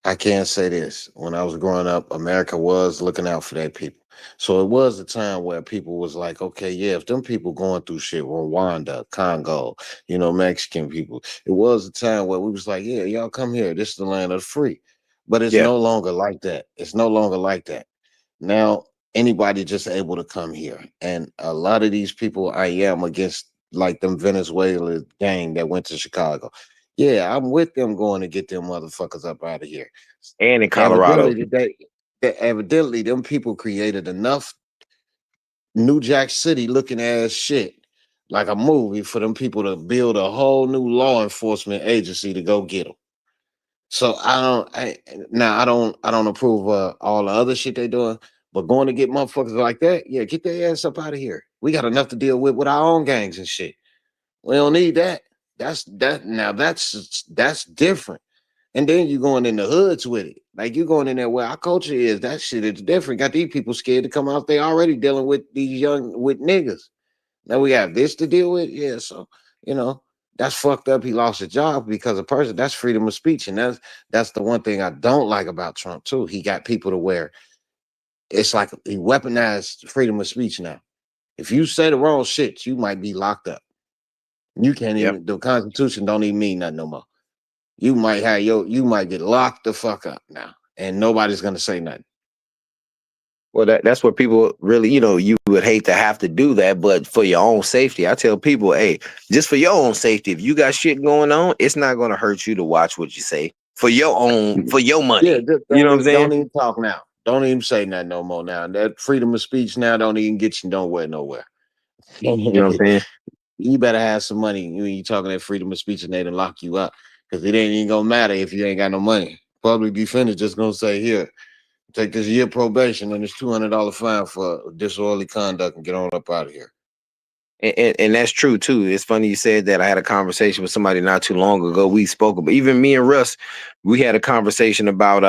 I can't say this. When I was growing up, America was looking out for their people. So it was a time where people was like, okay, yeah, if them people going through shit, Rwanda, Congo, Mexican people, it was a time where we was like, yeah, y'all come here. This is the land of the free. But it's yeah. no longer like that. It's no longer like that. Now anybody just able to come here. And a lot of these people I am against, like them Venezuela gang that went to Chicago. Yeah, I'm with them going to get them motherfuckers up out of here. And in Colorado. Evidently, evidently them people created enough New Jack City looking ass shit like a movie for them people to build a whole new law enforcement agency to go get them. So I don't approve of all the other shit they doing, but going to get motherfuckers like that, yeah, get their ass up out of here. We got enough to deal with our own gangs and shit. We don't need that. That's different. And then you going in the hoods with it. Like you going in there where our culture is. That shit is different. Got these people scared to come out. They already dealing with these young with niggas. Now we have this to deal with. Yeah, so that's fucked up. He lost his job because of person. That's freedom of speech, and that's the one thing I don't like about Trump too. He got people to where it's like he weaponized freedom of speech now. If you say the wrong shit, you might be locked up. You can't Yep. even. The Constitution don't even mean nothing no more. You might get locked the fuck up now, and nobody's gonna say nothing. Well, that's what people really, you would hate to have to do that, but for your own safety, I tell people, hey, just for your own safety, if you got shit going on, it's not going to hurt you to watch what you say for your Yeah, money. just You know what I'm saying? don't even talk now. Don't even say nothing no more now. That freedom of speech now don't even get you nowhere. You know what I'm saying? You better have some money when you talking that freedom of speech and they done lock you up. Because it ain't even gonna matter if you ain't got no money. Public defender just gonna say, here, take this year probation and this $200 fine for disorderly conduct and get on up out of here. And that's true too. It's funny you said that. I had a conversation with somebody not too long ago. We spoke about, even me and Russ, we had a conversation about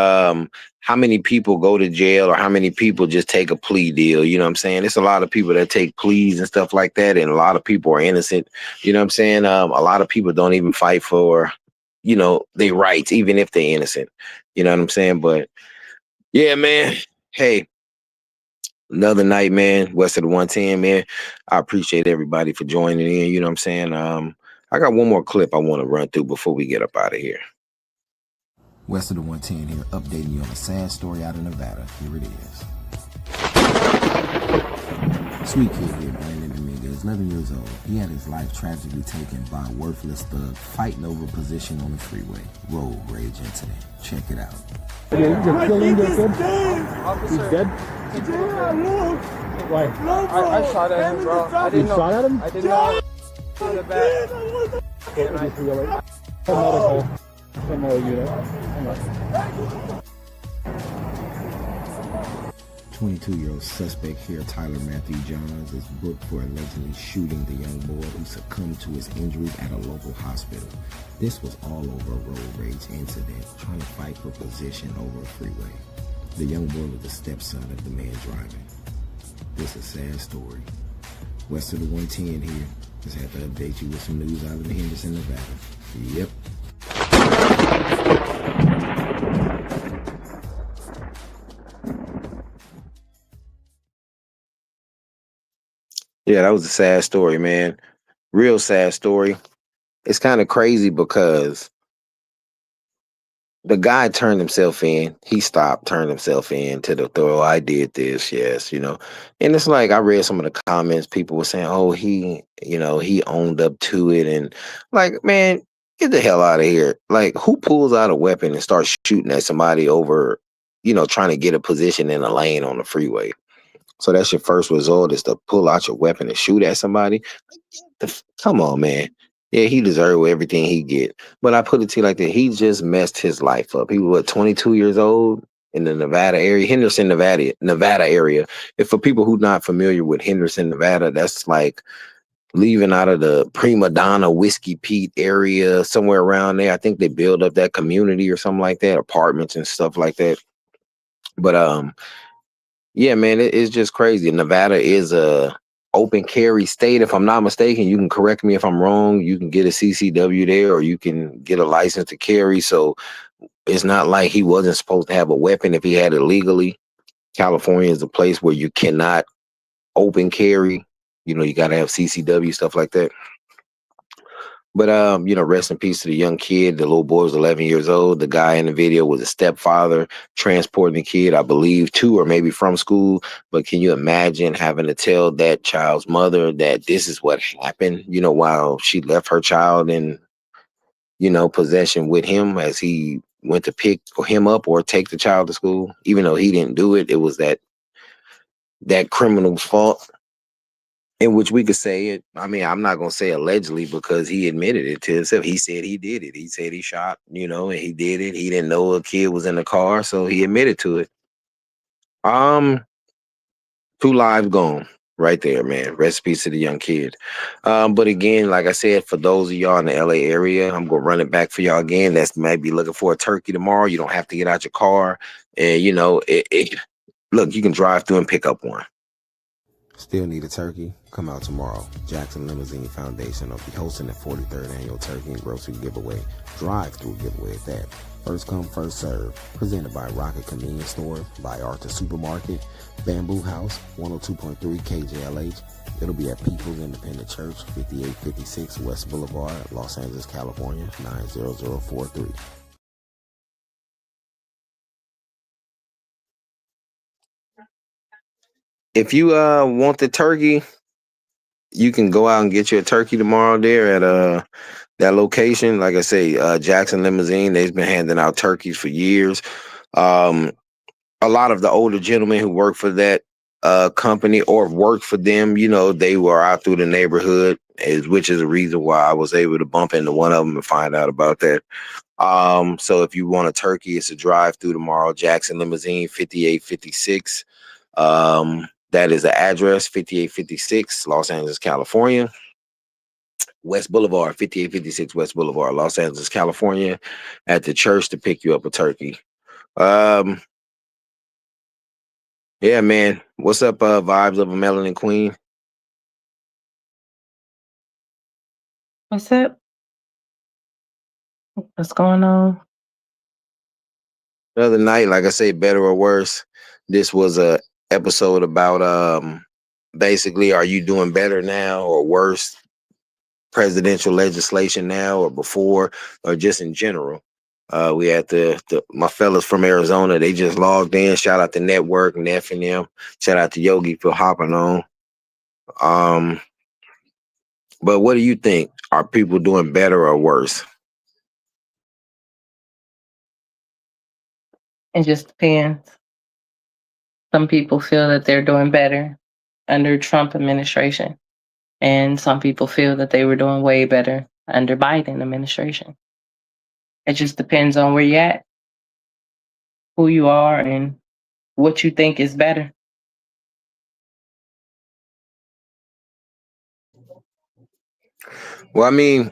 how many people go to jail or how many people just take a plea deal. You know what I'm saying? It's a lot of people that take pleas and stuff like that, and a lot of people are innocent. You know what I'm saying? A lot of people don't even fight for, their rights, even if they're innocent. You know what I'm saying? But yeah, man. Hey, another night, man, west of the 110, man. I appreciate everybody for joining in. You know what I'm saying? I got one more clip I want to run through before we get up out of here. West of the 110 here, updating you on a sad story out of Nevada. Here it is. Sweet kid here, Brandon Dominguez, is 11 years old. He had his life tragically taken by a worthless thug fighting over a position on the freeway. Road rage incident. Check it out. You're killing your kid? He's dead? Yeah, look. Why? I shot at him, bro. I didn't know. Shot at him? I didn't know. The back. What did you feel like? Medical unit. 22-year-old suspect here, Tyler Matthew Johns, is booked for allegedly shooting the young boy who succumbed to his injuries at a local hospital. This was all over a road rage incident, trying to fight for position over a freeway. The young boy was the stepson of the man driving. This is a sad story. West of the 110 here. Just have to update you with some news out of Henderson, Nevada. Yep. Yeah, that was a sad story, man. Real sad story. It's kind of crazy because the guy turned himself in. He stopped, turned himself in to the throw. I did this, yes, And it's like I read some of the comments. People were saying, "Oh, he owned up to it," and like, man, get the hell out of here! Like, who pulls out a weapon and starts shooting at somebody over, trying to get a position in a lane on the freeway? So that's your first resort is to pull out your weapon and shoot at somebody. Come on, man. Yeah, he deserved everything he get. But I put it to you like that. He just messed his life up. He was 22 years old in the Nevada area, Henderson, Nevada area. If for people who not familiar with Henderson, Nevada, that's like leaving out of the Prima Donna, Whiskey Pete area, somewhere around there. I think they build up that community or something like that, apartments and stuff like that. But yeah, man, it's just crazy. Nevada is a open carry state. If I'm not mistaken, you can correct me if I'm wrong. You can get a CCW there, or you can get a license to carry. So it's not like he wasn't supposed to have a weapon if he had it legally. California is a place where you cannot open carry. You got to have CCW, stuff like that. But, rest in peace to the young kid. The little boy was 11 years old. The guy in the video was a stepfather transporting the kid, I believe, to or maybe from school. But can you imagine having to tell that child's mother that this is what happened, while she left her child in, possession with him as he went to pick him up or take the child to school? Even though he didn't do it, it was that criminal's fault. In which we could say it. I mean, I'm not gonna say allegedly because he admitted it to himself. He said he did it. He said he shot, and he did it. He didn't know a kid was in the car, so he admitted to it. 2 lives gone. Right there, man. Recipes to the young kid. But again, like I said, for those of y'all in the LA area, I'm gonna run it back for y'all again. That's maybe looking for a turkey tomorrow. You don't have to get out your car, and look, you can drive through and pick up one. Still need a turkey? Come out tomorrow. Jackson Limousine Foundation will be hosting the 43rd annual Turkey and Grocery Giveaway. Drive-through giveaway at that. First come, first serve. Presented by Rocket Convenience Store, by Arthur Supermarket, Bamboo House, 102.3 KJLH. It'll be at People's Independent Church, 5856 West Boulevard, Los Angeles, California, 90043. If you want the turkey, you can go out and get you a turkey tomorrow there at that location. Like I say, Jackson Limousine, they've been handing out turkeys for years. A lot of the older gentlemen who work for that company or work for them, they were out through the neighborhood, which is a reason why I was able to bump into one of them and find out about that. So if you want a turkey, it's a drive through tomorrow. Jackson Limousine, 5856. That is the address, 5856 Los Angeles, California. West Boulevard, 5856 West Boulevard, Los Angeles, California, at the church to pick you up a turkey. Yeah, man. What's up, Vibes of a Melanin Queen? What's up? What's going on? The other night, like I say, better or worse, this was a episode about basically, are you doing better now or worse? Presidential legislation now or before, or just in general. We had my fellas from Arizona. They just logged in. Shout out to Network, Neff and them. Shout out to Yogi for hopping on. But what do you think? Are people doing better or worse? It just depends. Some people feel that they're doing better under Trump administration, and some people feel that they were doing way better under Biden administration. It just depends on where you're at, who you are, and what you think is better. Well, I mean,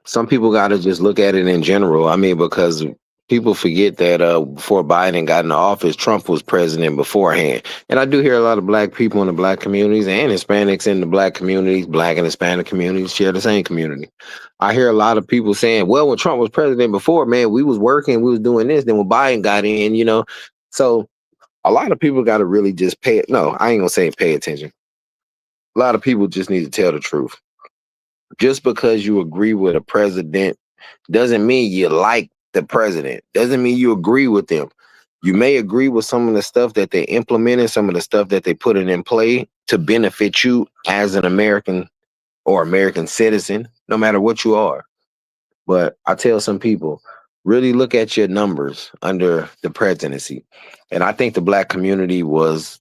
some people got to just look at it in general. I mean, because people forget that before Biden got in office, Trump was president beforehand. And I do hear a lot of black people in the black communities and Hispanics in the black communities, black and Hispanic communities share the same community. I hear a lot of people saying, well, when Trump was president before, man, we was working, we was doing this. Then when Biden got in, so a lot of people got to really just I ain't gonna say pay attention. A lot of people just need to tell the truth. Just because you agree with a president doesn't mean you like the president. Doesn't mean you agree with them. You may agree with some of the stuff that they implemented, some of the stuff that they put in play to benefit you as an American or American citizen, no matter what you are. But I tell some people, really look at your numbers under the presidency. And I think the black community was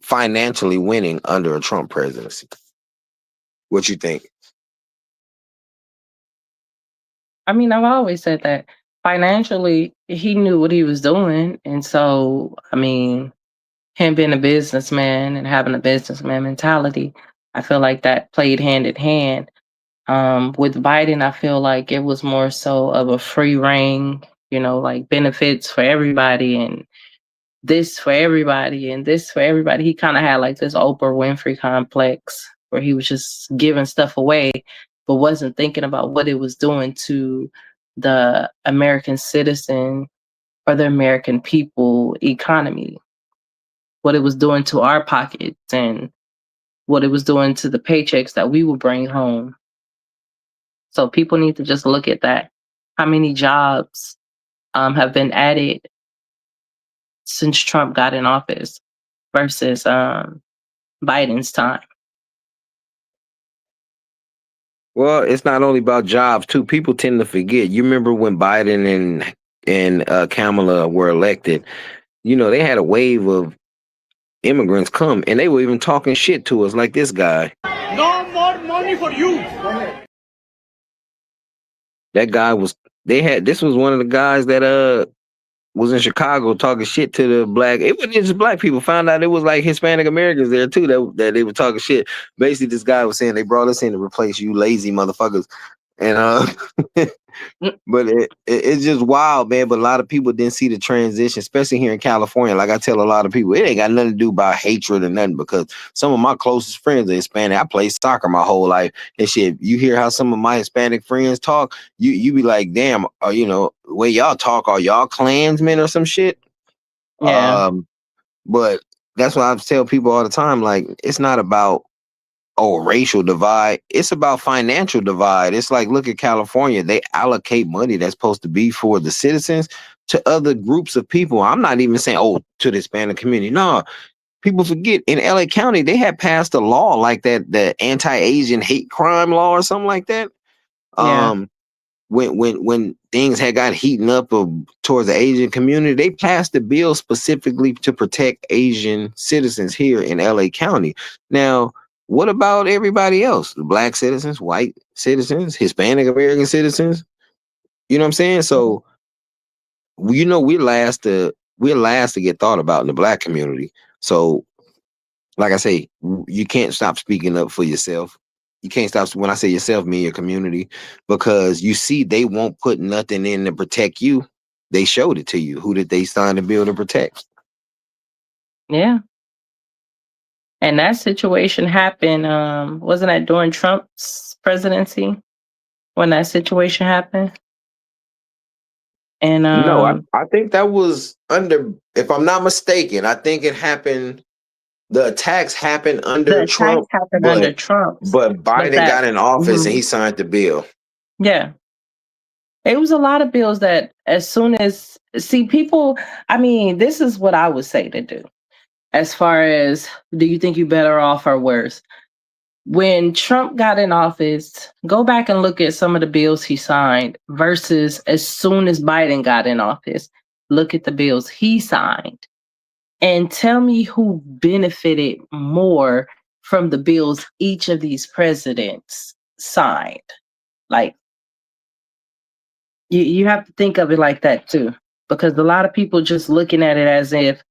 financially winning under a Trump presidency. What you think? I mean, I've always said that financially, he knew what he was doing. And so, I mean, him being a businessman and having a businessman mentality, I feel like that played hand in hand. With Biden, I feel like it was more so of a free reign, like benefits for everybody and this for everybody and this for everybody. He kind of had like this Oprah Winfrey complex where he was just giving stuff away, but wasn't thinking about what it was doing to the American citizen or the American people economy, what it was doing to our pockets and what it was doing to the paychecks that we would bring home. So people need to just look at that. How many jobs have been added since Trump got in office versus Biden's time? Well, it's not only about jobs too. People tend to forget. You remember when Biden and Kamala were elected? They had a wave of immigrants come, and they were even talking shit to us, like this guy. No more money for you. That guy was. This was one of the guys that was in Chicago talking shit to the black. It wasn't just black people. Found out it was like Hispanic Americans there too that they were talking shit. Basically, this guy was saying they brought us in to replace you lazy motherfuckers. And but it's just wild, man. But a lot of people didn't see the transition, especially here in California. Like I tell a lot of people, it ain't got nothing to do about hatred or nothing, because some of my closest friends are Hispanic. I played soccer my whole life and shit. You hear how some of my Hispanic friends talk, you be like, damn, you know, the way y'all talk, are y'all Klansmen or some shit? Yeah. But that's why I tell people all the time, like, it's not about racial divide. It's about financial divide. It's like, look at California. They allocate money that's supposed to be for the citizens to other groups of people. I'm not even saying, to the Hispanic community. No, people forget in LA County, they had passed a law like that, the anti-Asian hate crime law or something like that. Yeah. When things had got heating up towards the Asian community, they passed a bill specifically to protect Asian citizens here in LA County. Now, what about everybody else? The black citizens, white citizens, Hispanic American citizens? You know what I'm saying? So, you know, we're last to get thought about in the black community. So, like I say, you can't stop speaking up for yourself. You can't stop. When I say yourself, mean your community, because you see they won't put nothing in to protect you. They showed it to you. Who did they sign the bill to protect? Yeah. And that situation happened, wasn't that during Trump's presidency when that situation happened? And No, I think that was under, if I'm not mistaken, I think it happened. The attacks happened the under attacks Trump, happened but under Trump's, but Biden that, got in office and he mhm, signed the bill. yeah, it was a lot of bills that as soon as, see, people, I mean, this is what I would say to do. As far as, do you think you better off or worse? When Trump got in office, go back and look at some of the bills he signed versus as soon as Biden got in office, look at the bills he signed and tell me who benefited more from the bills each of these presidents signed. Like, you have to think of it like that too, because a lot of people just looking at it as if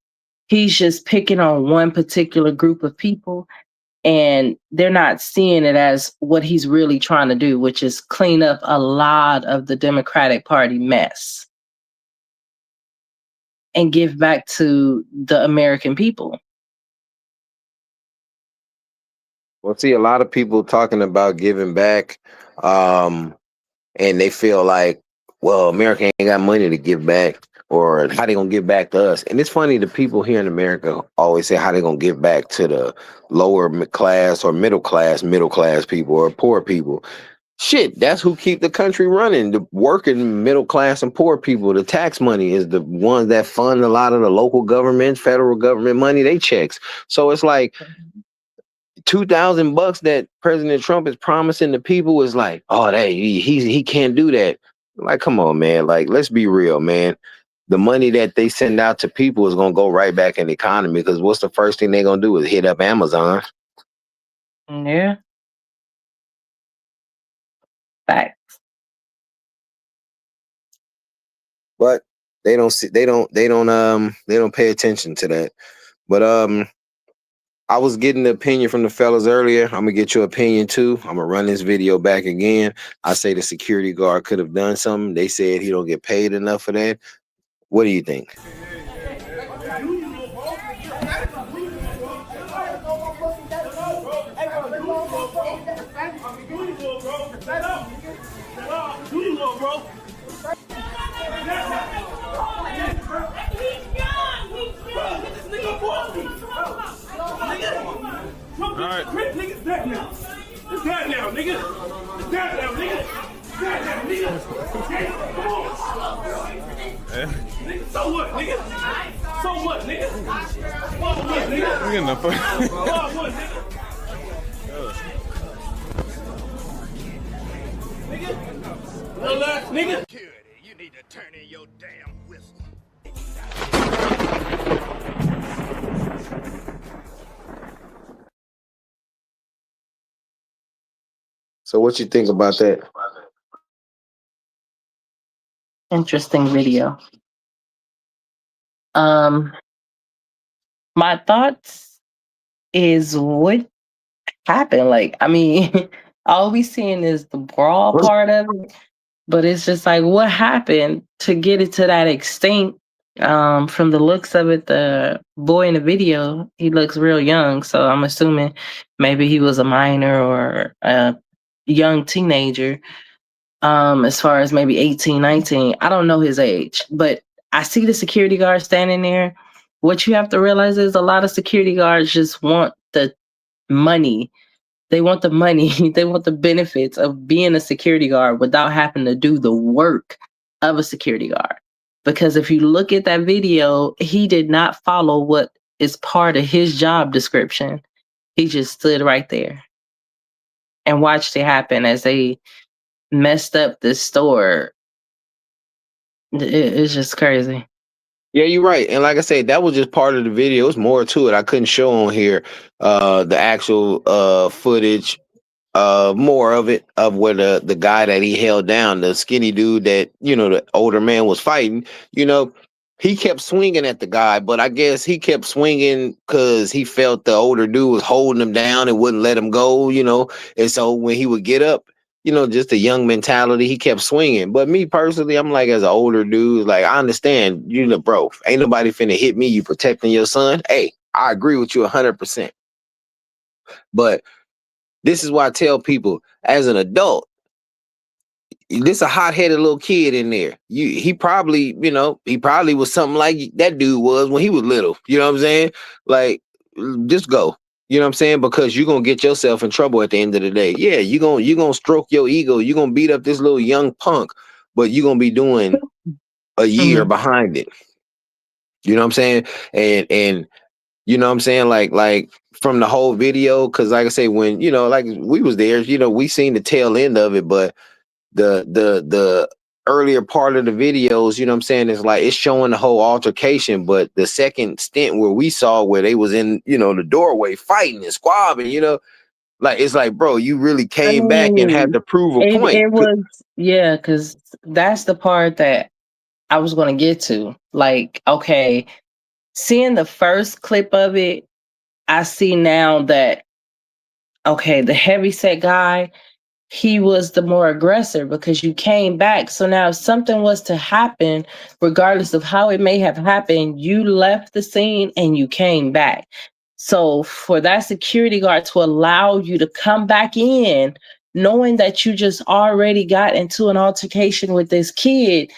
he's just picking on one particular group of people, and they're not seeing it as what he's really trying to do, which is clean up a lot of the Democratic Party mess and give back to the American people. Well, see, a lot of people talking about giving back, and they feel like, well, America ain't got money to give back, or how they gonna give back to us. And it's funny, the people here in America always say how they gonna give back to the lower class or middle class people or poor people. Shit, that's who keep the country running. The working middle class and poor people. The tax money is the ones that fund a lot of the local government, federal government money, they checks. So it's like $2,000 that President Trump is promising the people is like, oh, he can't do that. Like, come on, man. Like, let's be real, man. The money that they send out to people is gonna go right back in the economy, because what's the first thing they're gonna do is hit up Amazon. Yeah. Facts. But they don't see, they don't pay attention to that. But I was getting the opinion from the fellas earlier. I'm gonna get your opinion too. I'm gonna run this video back again. I say the security guard could have done something. They said he don't get paid enough for that. What do you think? Alright. Nigga, it's that now. It's that now, nigga. It's that now, nigga. It's that now, nigga. Hey, come on. Nigga, so what, nigga? So what, nigga? What, nigga? We getting the fuck. What, nigga? Nigga? Relax, nigga. You need to turn in your damn whistle. So what you think about that? Interesting video. Um, my thoughts is what happened. Like, I mean, all we seeing is the brawl part of it, but it's just like what happened to get it to that extent. From the looks of it, the boy in the video, he looks real young, so I'm assuming maybe he was a minor or a young teenager. As far as maybe 18, 19. I don't know his age, but I see the security guard standing there. What you have to realize is a lot of security guards just want the money. They want the money. They want the benefits of being a security guard without having to do the work of a security guard. Because if you look at that video, he did not follow what is part of his job description. He just stood right there and watched it happen as they messed up this store. It's just crazy. Yeah, you're right. And like I said, that was just part of the video. It's more to it. I couldn't show on here the actual footage, more of it, of where the guy that he held down, the skinny dude that, the older man was fighting, he kept swinging at the guy, but I guess he kept swinging because he felt the older dude was holding him down and wouldn't let him go, and so when he would get up, just a young mentality, he kept swinging. But me personally, I'm like, as an older dude, like, I understand, bro, ain't nobody finna hit me, you protecting your son. Hey, I agree with you 100%. But this is why I tell people, as an adult, this a hot-headed little kid in there. He probably was something like that dude was when he was little. You know what I'm saying? Like, just go. You know what I'm saying? Because you're gonna get yourself in trouble at the end of the day. Yeah, you're gonna stroke your ego. You're gonna beat up this little young punk, but you're gonna be doing a year behind it. You know what I'm saying? And you know what I'm saying? Like from the whole video, because like I say, when like we was there, we seen the tail end of it, but the earlier part of the videos, you know what I'm saying, is like it's showing the whole altercation, but the second stint where we saw where they was in, the doorway fighting and squabbing, like it's like, bro, you really came back and had to prove a point. It was, yeah, because that's the part that I was going to get to. Like, okay, seeing the first clip of it, I see now that, okay, the heavyset guy, he was the more aggressor because you came back. So now if something was to happen, regardless of how it may have happened, you left the scene and you came back. So for that security guard to allow you to come back in, knowing that you just already got into an altercation with this kid,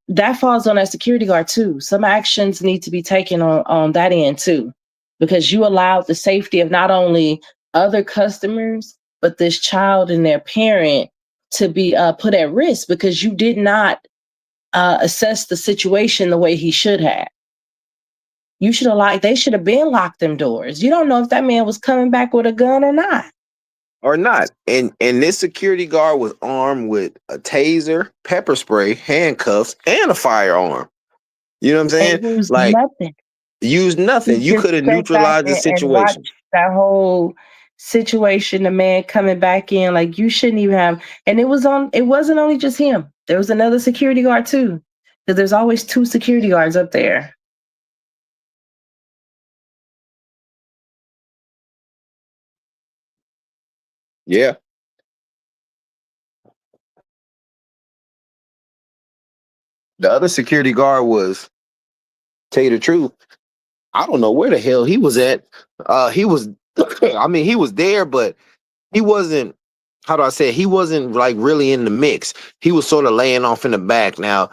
that falls on that security guard too. Some actions need to be taken on that end too, because you allowed the safety of not only other customers, but this child and their parent to be put at risk because you did not assess the situation the way he should have. You should have they should have been locked them doors. You don't know if that man was coming back with a gun or not. Or not. And this security guard was armed with a taser, pepper spray, handcuffs, and a firearm. You know what I'm saying? And used Like, nothing. Used nothing. You Just could have sat back neutralized the and situation. watched that whole situation, the man coming back in. Like, you shouldn't even have. And it wasn't only just him. There was another security guard too. Because there's always two security guards up there. Yeah. The other security guard was, tell you the truth, I don't know where the hell he was at. He was, I mean, he was there, but he wasn't, how do I say it? He wasn't like really in the mix. He was sort of laying off in the back. Now,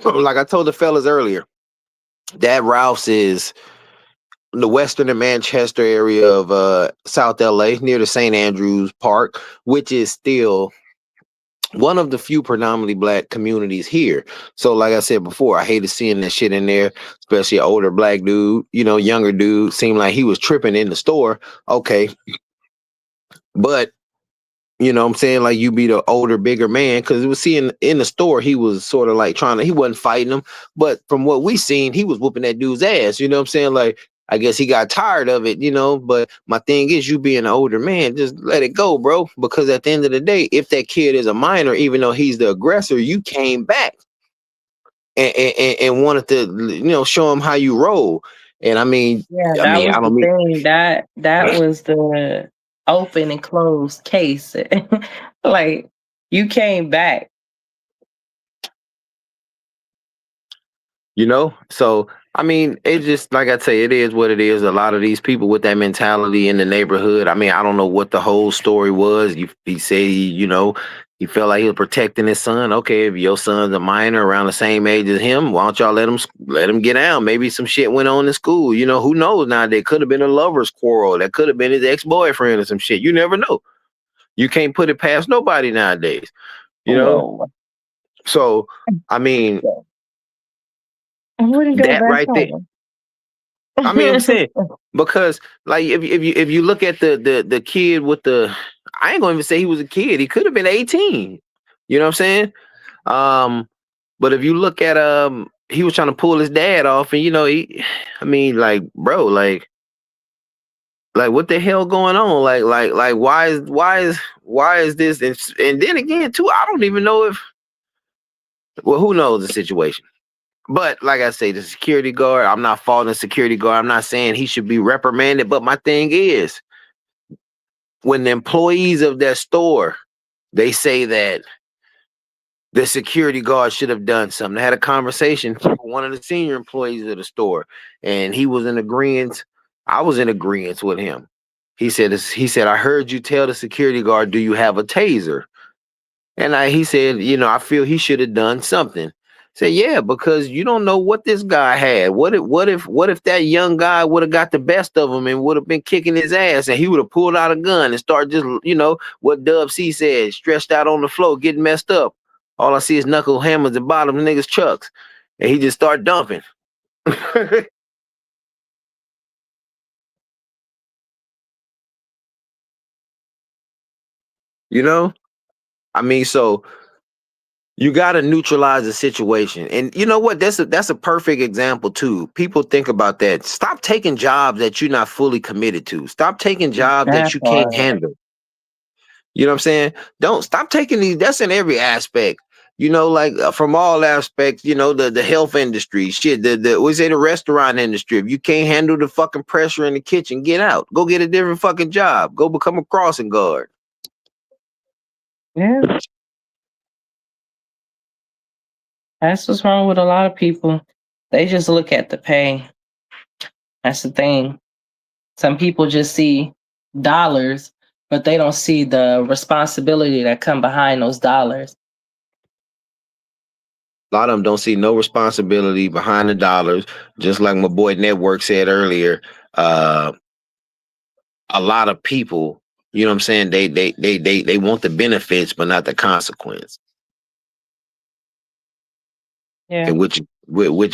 like I told the fellas earlier, that Ralph's is the western and Manchester area of South LA near the St. Andrews Park, which is still one of the few predominantly black communities here. So like I said before, I hated seeing that shit in there, especially an older black dude, younger dude, seemed like he was tripping in the store. Okay. But you know what I'm saying? Like, you be the older, bigger man, because it was seeing in the store, he was sort of like he wasn't fighting him. But from what we seen, he was whooping that dude's ass. You know what I'm saying? Like, I guess he got tired of it, but my thing is, you being an older man, just let it go, bro. Because at the end of the day, if that kid is a minor, even though he's the aggressor, you came back. and wanted to show him how you roll. And I mean, Yeah, that was I the don't mean thing. That was the open and closed case. Like you came back. So I mean, it just like I say, it is what it is. A lot of these people with that mentality in the neighborhood. I mean, I don't know what the whole story was. He said he felt like he was protecting his son. Okay, if your son's a minor around the same age as him, why don't y'all let him get out? Maybe some shit went on in school. Who knows? Now there could have been a lovers quarrel. That could have been his ex-boyfriend or some shit. You never know. You can't put it past nobody nowadays. Whoa. So I mean, I wouldn't go that back right there. home. I mean, I'm saying because like if you look at the kid with I ain't gonna even say he was a kid. He could have been 18. You know what I'm saying? But if you look at he was trying to pull his dad off, and I mean, like, bro, like what the hell going on? Like why is this? And then again, too, I don't even know if who knows the situation. But like I say, the security guard, I'm not faulting the security guard. I'm not saying he should be reprimanded. But my thing is, when the employees of that store, they say that the security guard should have done something. I had a conversation with one of the senior employees of the store, and he was in agreement. I was in agreement with him. He said, I heard you tell the security guard, do you have a taser? And he said, I feel he should have done something. Say, yeah, because you don't know what this guy had. What if that young guy would have got the best of him and would have been kicking his ass, and he would have pulled out a gun and started just, what Dub C said, stretched out on the floor, getting messed up. All I see is knuckle hammers and bottom of niggas' chucks, and he just start dumping. I mean, so you got to neutralize the situation. And you know what? That's a perfect example too. People think about that. Stop taking jobs that you're not fully committed to. Stop taking jobs that That you can't part. handle. You know what I'm saying? Don't stop taking these. That's in every aspect. Like from all aspects, the health industry, shit, we say the restaurant industry. If you can't handle the fucking pressure in the kitchen, get out. Go get a different fucking job. Go become a crossing guard. Yeah. That's what's wrong with a lot of people. They just look at the pay. That's the thing. Some people just see dollars, but they don't see the responsibility that come behind those dollars. A lot of them don't see no responsibility behind the dollars. Just like my boy Network said earlier, a lot of people, you know what I'm saying, they want the benefits but not the consequence. Yeah. And which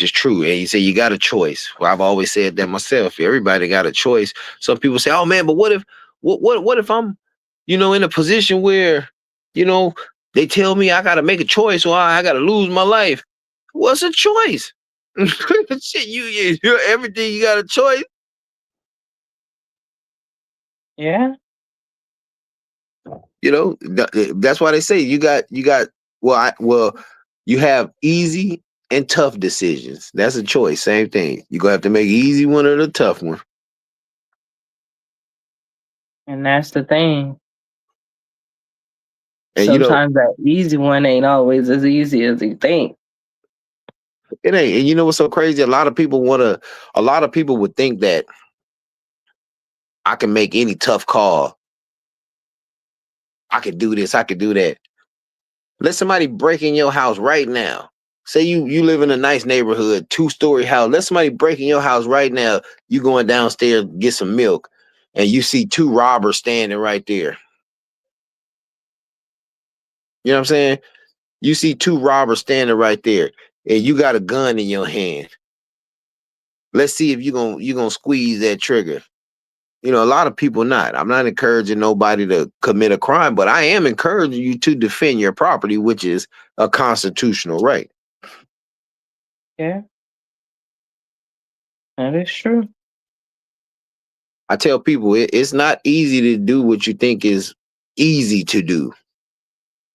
is true. And you say you got a choice. Well, I've always said that myself. Everybody got a choice. Some people say, "Oh man, but what if I'm, in a position where, they tell me I got to make a choice or I got to lose my life?" What's a choice? Shit, you everything you got a choice. Yeah. That's why they say you got. You have easy and tough decisions. That's a choice. Same thing. You're gonna have to make easy one or the tough one. And that's the thing. And sometimes that easy one ain't always as easy as you think. It ain't. And you know what's so crazy? A lot of people would think that I can make any tough call. I could do this, I could do that. Let somebody break in your house right now. Say you live in a nice neighborhood, 2-story house. Let somebody break in your house right now. You going downstairs to get some milk, and you see 2 robbers standing right there. You know what I'm saying? You see 2 robbers standing right there, and you got a gun in your hand. Let's see if you gonna squeeze that trigger. A lot of people not. I'm not encouraging nobody to commit a crime, but I am encouraging you to defend your property, which is a constitutional right. Yeah. That is true. I tell people it's not easy to do what you think is easy to do.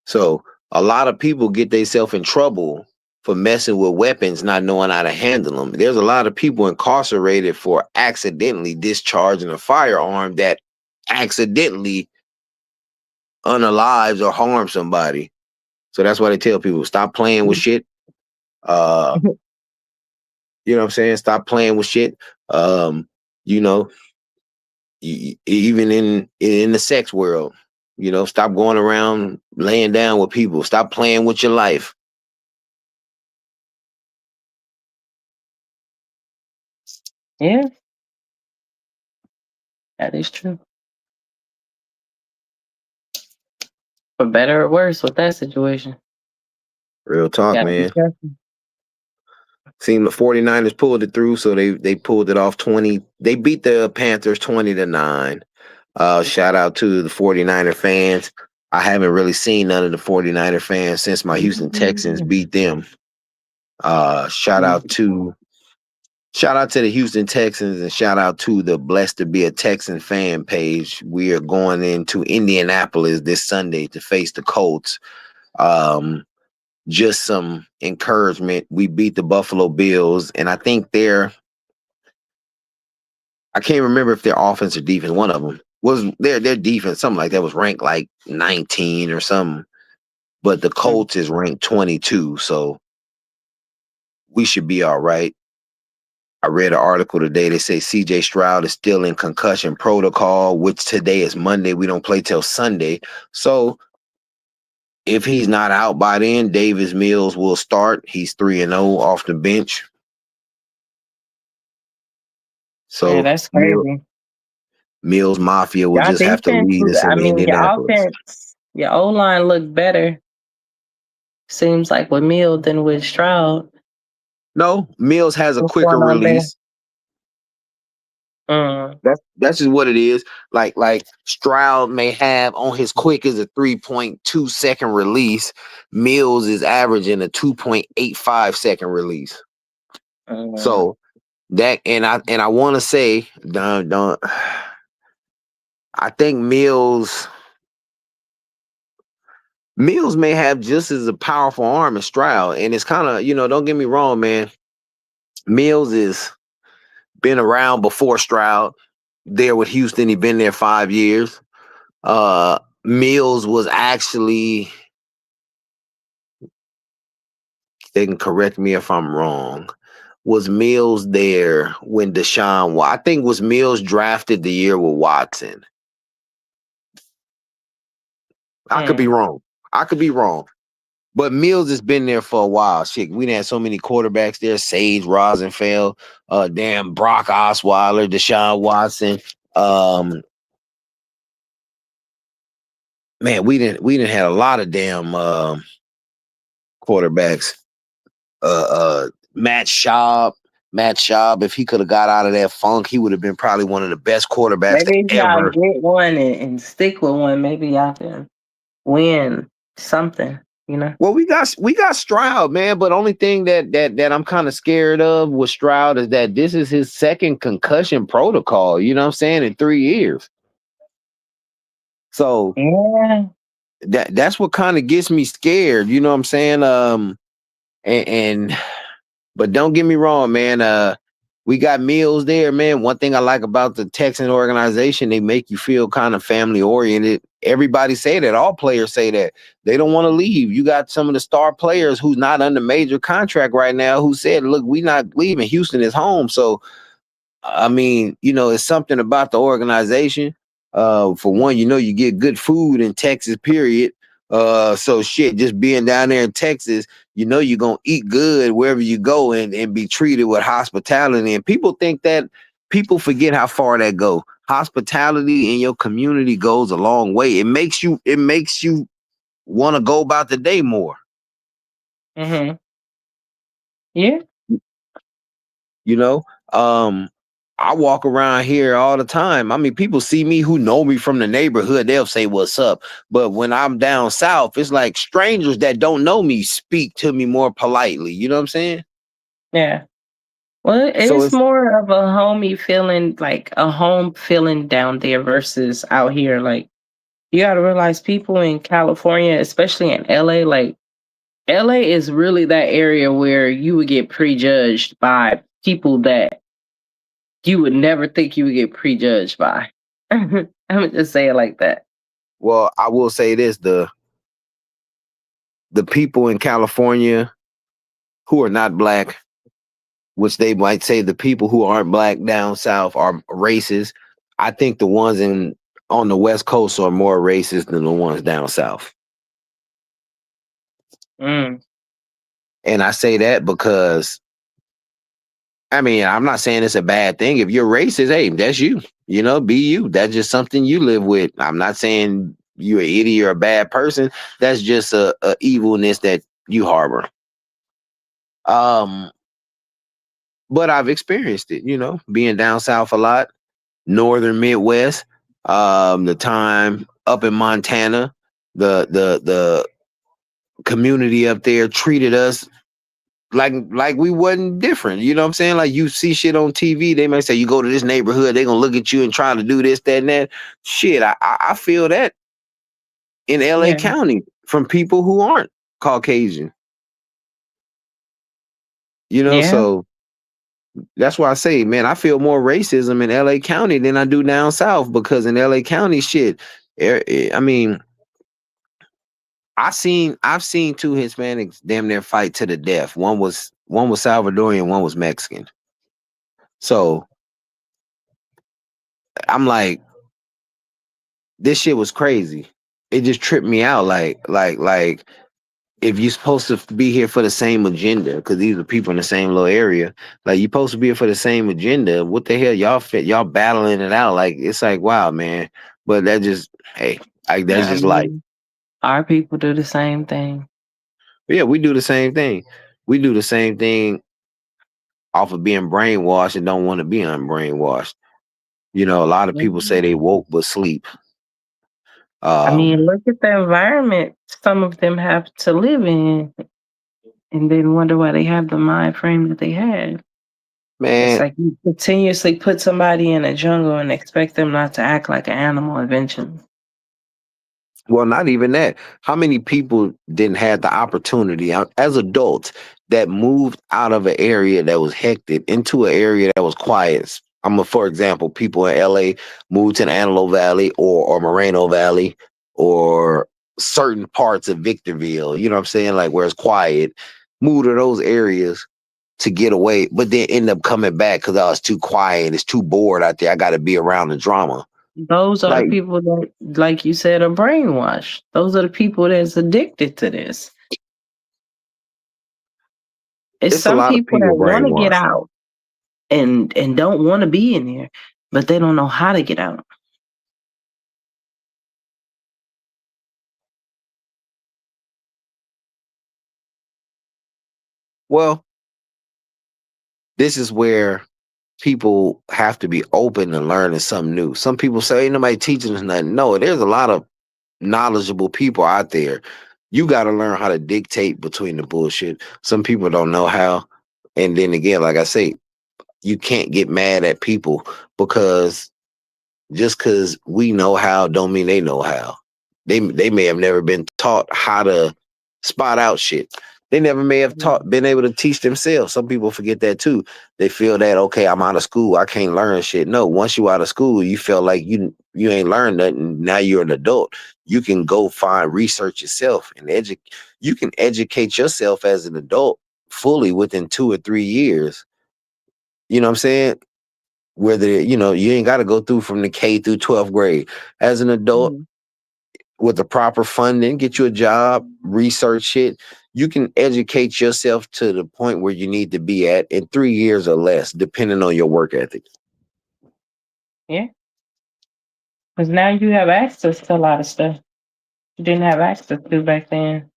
So a lot of people get themselves in trouble for messing with weapons, not knowing how to handle them. There's a lot of people incarcerated for accidentally discharging a firearm that accidentally unalives or harms somebody. So that's why they tell people stop playing with shit. You know what I'm saying? Stop playing with shit. You know, even in the sex world, stop going around laying down with people. Stop playing with your life. Yeah, that is true. For better or worse with that situation. Real talk, Gotta be man. careful. Seen the 49ers pulled it through, so they pulled it off 20. They beat the Panthers 20-9. Shout out to the 49er fans. I haven't really seen none of the 49er fans since my Houston Texans beat them. Shout out to the Houston Texans, and shout out to the Blessed to Be a Texan fan page. We are going into Indianapolis this Sunday to face the Colts. Just some encouragement. We beat the Buffalo Bills, and I think I can't remember if their offense or defense, one of them was their defense, something like that, was ranked like 19 or something. But the Colts is ranked 22, so we should be all right. I read an article today. They say CJ Stroud is still in concussion protocol, which today is Monday. We don't play till Sunday. So if he's not out by then, Davis Mills will start. He's 3-0 off the bench. So Yeah, that's crazy. Mills Mafia will Y'all just have to defense, lead us I in mean, your Indianapolis. offense, your O line looked better. Seems like with Mill than with Stroud. No, Mills has a What's quicker going on there? release. That's just what it is. Like Stroud may have on his quick is a 3.2 second release. Mills is averaging a 2.85 second release. So that and I want to say don't I think Mills may have just as a powerful arm as Stroud, and it's kind of, don't get me wrong, man. Mills is been around before Stroud. There with Houston, he been there 5 years. Mills was actually, they can correct me if I'm wrong, was Mills there when I think was Mills drafted the year with Watson. I could be wrong. But Mills has been there for a while. Shit, we done had so many quarterbacks there. Sage Rosenfeld, Brock Osweiler, Deshaun Watson. Man, we didn't have a lot of damn quarterbacks. Matt Schaub, if he could have got out of that funk, he would have been probably one of the best quarterbacks Maybe if y'all ever. get one and stick with one, maybe y'all can win something, Well, we got Stroud, man, but only thing that I'm kind of scared of with Stroud is that this is his second concussion protocol, you know what I'm saying, in 3 years. So yeah, that's what kind of gets me scared, you know what I'm saying? But don't get me wrong, man. We got Mills there, man. One thing I like about the Texan organization, they make you feel kind of family oriented. Everybody say that. All players say that. They don't want to leave. You got some of the star players who's not under major contract right now who said, look, we not leaving. Houston is home. So, I mean, it's something about the organization. For one, you get good food in Texas, period. So shit, just being down there in Texas, you're gonna eat good wherever you go and be treated with hospitality. And people forget how far that go. Hospitality in your community goes a long way. It makes you want to go about the day more. Mm-hmm. Yeah. I walk around here all the time. I mean, people see me who know me from the neighborhood. They'll say, what's up? But when I'm down south, it's like strangers that don't know me speak to me more politely. You know what I'm saying? Yeah. Well, So it's more of a homey feeling, like a home feeling down there versus out here. Like, you got to realize people in California, especially in LA, like, LA is really that area where you would get prejudged by people that you would never think you would get prejudged by. I'm gonna just say it like that. Well, I will say this: the people in California who are not black, which they might say the people who aren't black down south are racist. I think the ones on the West Coast are more racist than the ones down south. Mm. And I say that because, I mean, I'm not saying it's a bad thing. If you're racist, hey, that's you. You know, be you. That's just something you live with. I'm not saying you're an idiot or a bad person. That's just a evilness that you harbor. But I've experienced it, you know, being down south a lot, northern Midwest, the time up in Montana, the community up there treated us like we wasn't different. You know what I'm saying? Like you see shit on TV, they may say you go to this neighborhood, they're gonna look at you and try to do this, that, and that. Shit, I feel that in LA Yeah. County from people who aren't Caucasian. You know, Yeah. so that's why I say, man, I feel more racism in LA County than I do down south because in LA County, shit, I mean, I've seen two Hispanics damn near fight to the death. One was Salvadorian, one was Mexican. So I'm like, this shit was crazy. It just tripped me out. Like if you're supposed to be here for the same agenda, because these are people in the same little area, like you're supposed to be here for the same agenda. What the hell, y'all battling it out? Like it's like, wow, man. But that just, hey, that's I just life. mean, our people do the same thing. Yeah, we do the same thing. We do the same thing off of being brainwashed and don't want to be unbrainwashed. You know, a lot of people say they woke but sleep. I mean, look at the environment some of them have to live in and then wonder why they have the mind frame that they have. It's Man, like you continuously put somebody in a jungle and expect them not to act like an animal eventually. well, not even that. How many people didn't have the opportunity as adults that moved out of an area that was hectic into an area that was quiet? For example, people in LA moved to the Antelope Valley or Moreno Valley or certain parts of Victorville, you know what I'm saying? Like where it's quiet, moved to those areas to get away, but then end up coming back because I was too quiet, it's too bored out there. I got to be around the drama. Those are the Like, people that, like you said, are brainwashed. Those are the people that's addicted to this. It's it's a some lot of people people that want to get brainwashed. out and don't want to be in there, but they don't know how to get out. Well, this is where people have to be open and learning something new. Some people say ain't nobody teaching us nothing. No, there's a lot of knowledgeable people out there. You got to learn how to dictate between the bullshit. Some people don't know how. And then again, like I say, you can't get mad at people because just because we know how don't mean they know how. They may have never been taught how to spot out shit. They never may have been able to teach themselves. Some people forget that too. They feel that, okay, I'm out of school, I can't learn shit. No, once you out of school, you feel like you ain't learned nothing. Now you're an adult. You can go find research yourself and you can educate yourself as an adult fully within 2 or 3 years. You know what I'm saying? Whether you ain't got to go through from the K through 12th grade. As an adult, with the proper funding, get you a job, research it. You can educate yourself to the point where you need to be at in 3 years or less, depending on your work ethic. Yeah. Because now you have access to a lot of stuff you didn't have access to back then.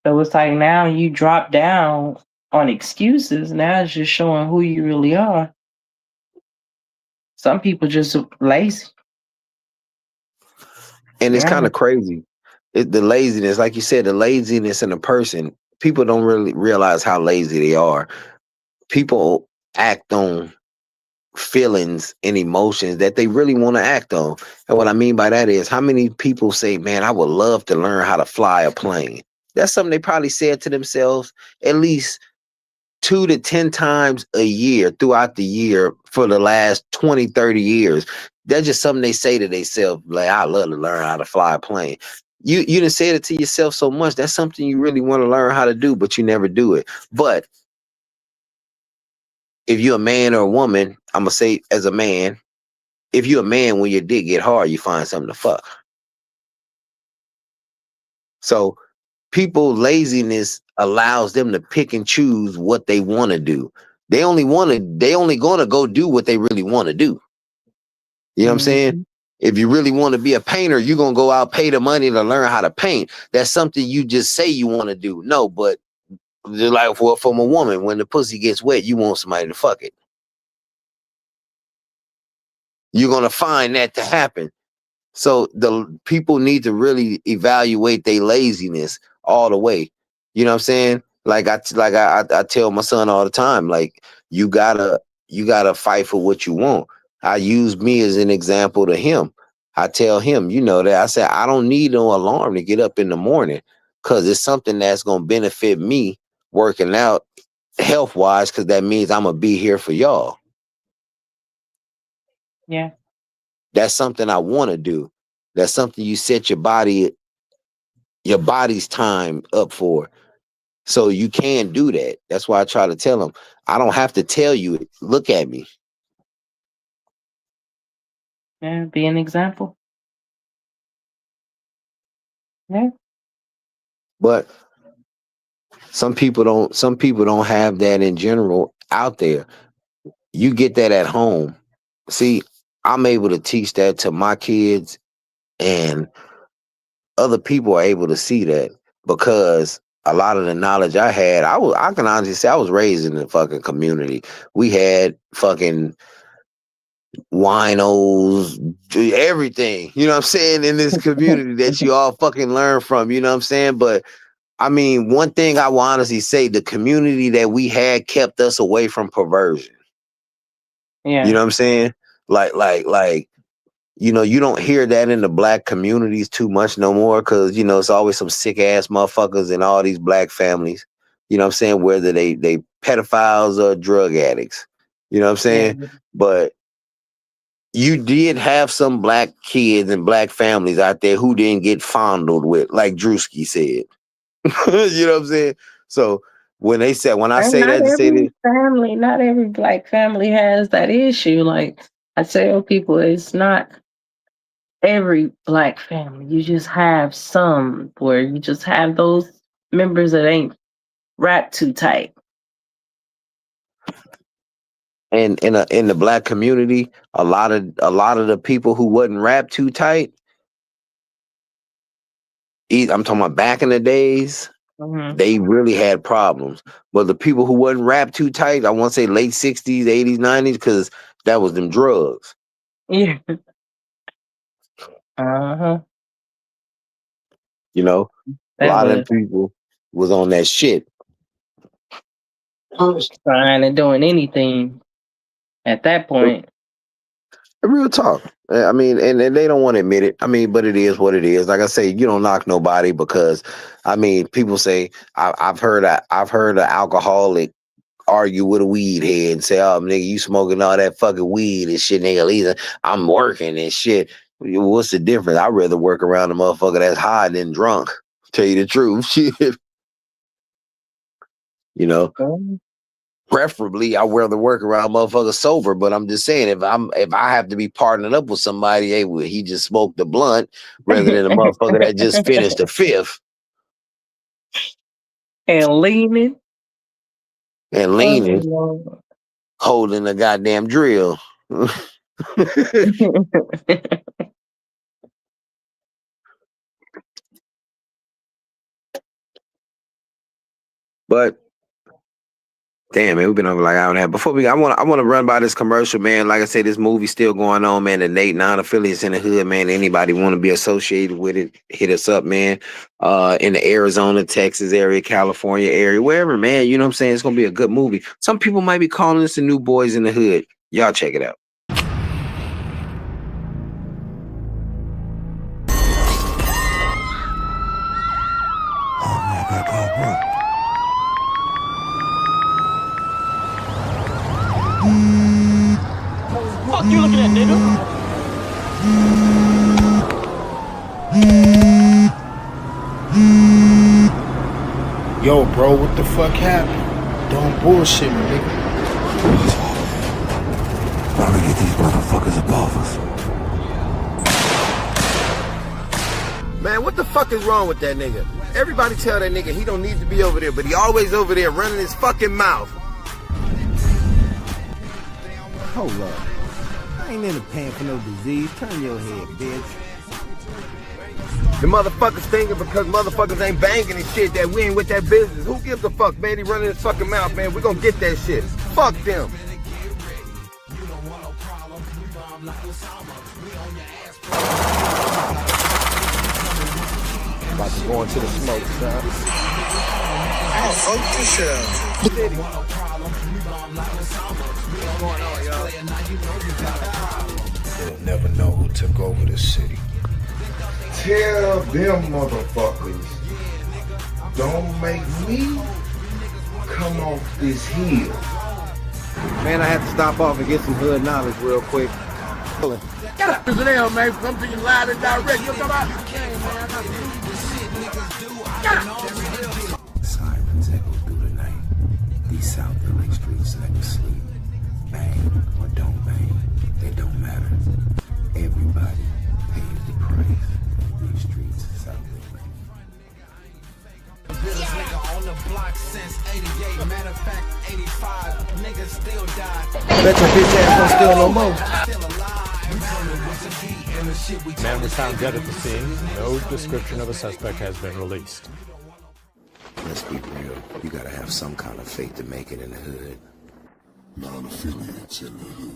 So it's like now you drop down on excuses. Now it's just showing who you really are. Some people just lazy. And it's Yeah. kind of crazy. The laziness, like you said, the laziness in a person, people don't really realize how lazy they are. People act on feelings and emotions that they really want to act on. And what I mean by that is how many people say, man, I would love to learn how to fly a plane. That's something they probably said to themselves at least 2 to 10 times a year throughout the year for the last 20, 30 years. That's just something they say to themselves. Like, I love to learn how to fly a plane. You done said it to yourself so much. That's something you really want to learn how to do, but you never do it. But if you're a man or a woman, I'm gonna say as a man, if you're a man, when your dick get hard, you find something to fuck. So people laziness allows them to pick and choose what they want to do. They only gonna go do what they really want to do. You know what I'm saying? If you really want to be a painter, you're gonna go out, pay the money to learn how to paint. That's something you just say you want to do. No, but just like from a woman, when the pussy gets wet, you want somebody to fuck it. You're gonna find that to happen. So the people need to really evaluate their laziness all the way. You know what I'm saying? Like I tell my son all the time, like you gotta fight for what you want. I use me as an example to him. I tell him, you know, that I said I don't need no alarm to get up in the morning because it's something that's gonna benefit me working out health wise, because that means I'm gonna be here for y'all. Yeah. That's something I want to do. That's something you set your body's time up for. So you can do that. That's why I try to tell them, I don't have to tell you it. Look at me. Yeah, be an example. Yeah. But some people don't have that in general out there. You get that at home. See, I'm able to teach that to my kids, and other people are able to see that because a lot of the knowledge I had, I can honestly say I was raised in the fucking community. We had fucking winos, everything, you know what I'm saying, in this community that you all fucking learn from, you know what I'm saying? But I mean, one thing I will honestly say, the community that we had kept us away from perversion. Yeah. You know what I'm saying? Like, you know, you don't hear that in the black communities too much no more because, you know, it's always some sick ass motherfuckers in all these black families. You know what I'm saying? Whether they pedophiles or drug addicts. You know what I'm saying? Yeah. But you did have some black kids and black families out there who didn't get fondled with, like Drewski said. You know what I'm saying? So when I say And that, to say that, not every black family has that issue. Like I tell people, it's not every black family. You just have some where you just have those members that ain't wrapped too tight. and in the black community, a lot of the people who wasn't wrapped too tight, I'm talking about back in the days, they really had problems. But the people who wasn't wrapped too tight, I want to say late 60s, 80s, 90s, because that was them drugs. Yeah. Uh-huh. You know, a That lot of was them people was on that shit. trying and doing anything at that point. Real talk. I mean, and they don't want to admit it. I mean, but it is what it is. Like I say, you don't knock nobody because, I mean, people say I've heard an alcoholic argue with a weed head and say, "Oh, nigga, you smoking all that fucking weed and shit, nigga. Lisa, I'm working and shit." What's the difference? I'd rather work around a motherfucker that's high than drunk. Tell you the truth, shit. You know. Preferably, I rather work around motherfuckers sober, but I'm just saying, if I have to be partnered up with somebody, hey, well, he just smoked the blunt rather than a motherfucker that just finished the fifth and leaning, holding a goddamn drill. But damn, man, we've been over like an hour and a half. Before I want to run by this commercial, man. Like I said, this movie's still going on, man. The Nate non-affiliates in the hood, man. Anybody want to be associated with it, hit us up, man. In the Arizona, Texas area, California area, wherever, man. You know what I'm saying? It's gonna be a good movie. Some people might be calling this the New Boys in the Hood. Y'all check it out. Gotta call bro. Fuck you looking at, nigga? Yo, bro, what the fuck happened? Don't bullshit me, nigga. Gotta get these motherfuckers above us. Man, what the fuck is wrong with that nigga? Everybody tell that nigga he don't need to be over there, but he always over there running his fucking mouth. Hold up. I ain't in the pan for no disease. Turn your head, bitch. The motherfuckers thinking because motherfuckers ain't banging and shit that we ain't with that business. Who gives a fuck, man? He running his fucking mouth, man. We gonna get that shit. Fuck them. About to go into the smoke, son. Oh, fuck this shit out. They'll never know who took over the city. Tell them motherfuckers, don't make me come off this hill. Man, I had to stop off and get some hood knowledge real quick. Get up to the man. Come to you loud and direct. You come out. Sirens echo through the night. These South LA streets never sleep. Bang or don't bang, it don't matter. Everybody pays the price. These streets, South LA. On the block since 88, matter of fact 85, niggas still die. Bet your bitch ass don't steal no more. Man was found dead at the scene. No description of a suspect has been released. Let's be real. You gotta have some kind of faith to make it in the hood. Non-affiliates in the hood.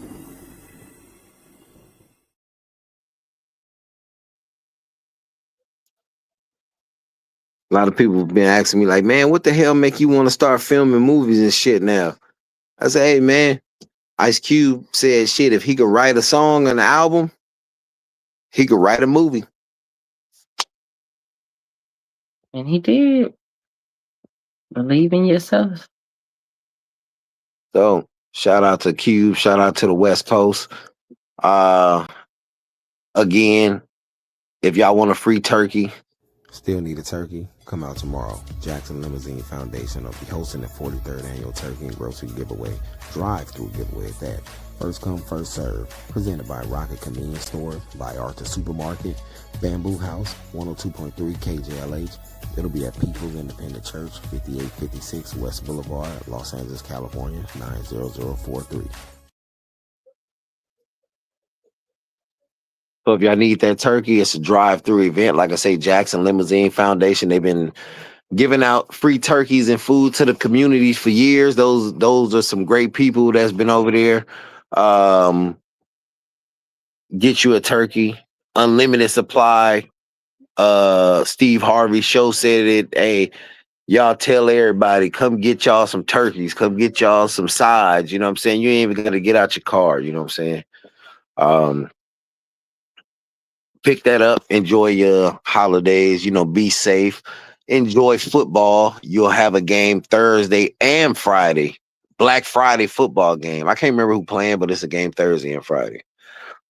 A lot of people have been asking me, like, man, what the hell make you want to start filming movies and shit now? I say, hey, man, Ice Cube said, shit, if he could write a song and an album, he could write a movie. And he did. Believe in yourself. So, shout out to Cube, shout out to the West Coast. Again, if y'all want a free turkey, still need a turkey, come out tomorrow. Jackson Limousine Foundation will be hosting the 43rd annual turkey and grocery giveaway, drive-through giveaway at that. First come, first serve. Presented by Rocket Convenience Store, by Arthur Supermarket, Bamboo House, 102.3 KJLH. It'll be at People's Independent Church, 5856 West Boulevard, Los Angeles, California, 90043. So if y'all need that turkey, it's a drive-through event. Like I say, Jackson Limousine Foundation, they've been giving out free turkeys and food to the communities for years. Those are some great people that's been over there. Get you a turkey, unlimited supply. Steve Harvey's show said it. Hey, y'all tell everybody, come get y'all some turkeys, come get y'all some sides. You know what I'm saying? You ain't even gonna get out your car. You know what I'm saying? Pick that up, enjoy your holidays, be safe, enjoy football. You'll have a game Thursday and Friday, Black Friday football game. I can't remember who playing, but it's a game Thursday and Friday.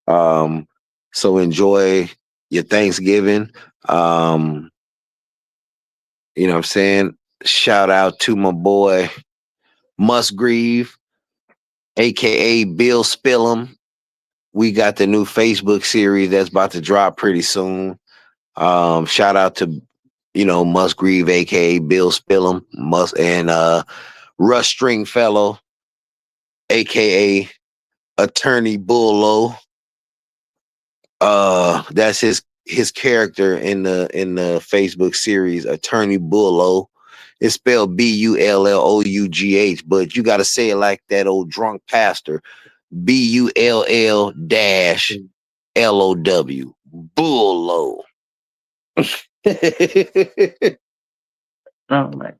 So enjoy your Thanksgiving. You know what I'm saying? Shout out to my boy Musgrave, aka Bill Spillum. We got the new Facebook series that's about to drop pretty soon. Shout out to, Musgrave, aka Bill Spillum, and Rush Stringfellow, aka Attorney Bullo. That's his character in the Facebook series, Attorney Bullo. It's spelled Bullough, but you got to say it like that old drunk pastor. BULL-LOW. Bullo. Oh my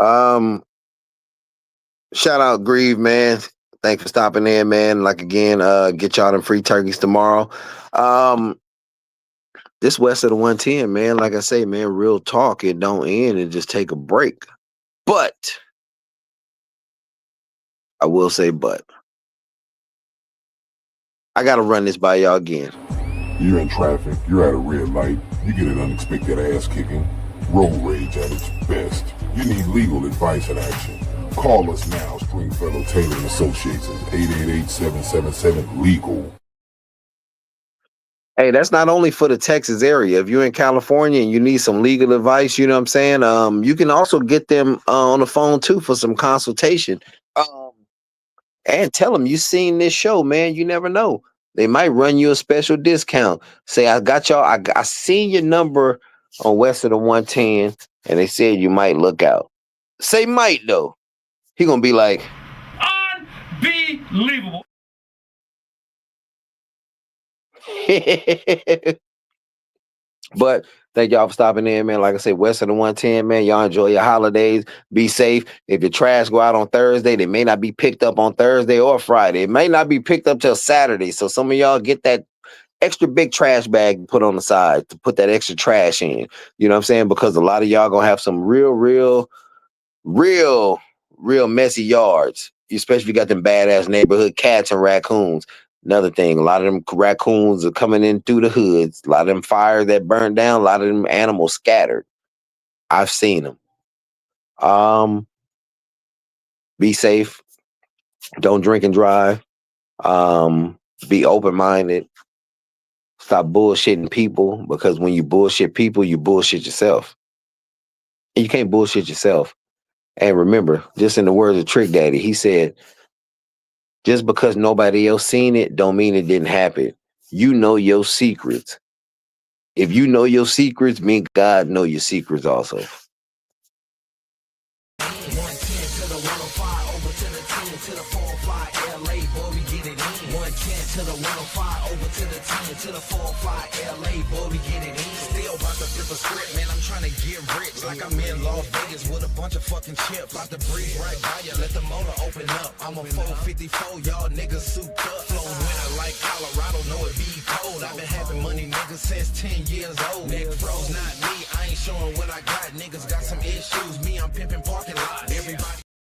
God. Shout out Grieve, man. Thanks for stopping in, man. Like again, get y'all them free turkeys tomorrow. This west of the 110, man, like I say, man, real talk, it don't end and just take a break. But I will say, I gotta run this by y'all again. You're in traffic, you're at a red light, you get an unexpected ass kicking, road rage at its best. You need legal advice and action. Call us now, Stringfellow Taylor and Associates, 888-777-LEGAL. Hey, that's not only for the Texas area. If you're in California and you need some legal advice, you know what I'm saying? You can also get them on the phone too for some consultation. And tell them you seen this show, man. You never know. They might run you a special discount. Say, I got y'all, I seen your number on west of the 110, and they said you might look out. Say might, though. He gonna be like, unbelievable. But thank y'all for stopping in, man. Like I said, west of the 110, man. Y'all enjoy your holidays. Be safe. If your trash go out on Thursday, they may not be picked up on Thursday or Friday. It may not be picked up till Saturday. So some of y'all get that extra big trash bag put on the side to put that extra trash in. You know what I'm saying? Because a lot of y'all gonna have some real messy yards. Especially if you got them badass neighborhood cats and raccoons. Another thing, a lot of them raccoons are coming in through the hoods. A lot of them fires that burned down, a lot of them animals scattered. I've seen them. Be safe. Don't drink and drive. Be open-minded. Stop bullshitting people, because when you bullshit people, you bullshit yourself. And you can't bullshit yourself. And remember, just in the words of Trick Daddy, he said, just because nobody else seen it, don't mean it didn't happen. You know your secrets. If you know your secrets, mean God know your secrets also. To the 105, over to the 10, to the 405 LA, boy, we get it in. Still about to flip a script, man, I'm trying to get rich. Like I'm in Las Vegas with a bunch of fucking chips. About to breathe right by ya, let the motor open up. I'm a 454, y'all niggas souped up. Flow winter like Colorado, know it be cold. I've been having money, niggas, since 10 years old. Neck froze, not me, I ain't showing what I got. Niggas got some issues, me, I'm pimping parking lots. Everybody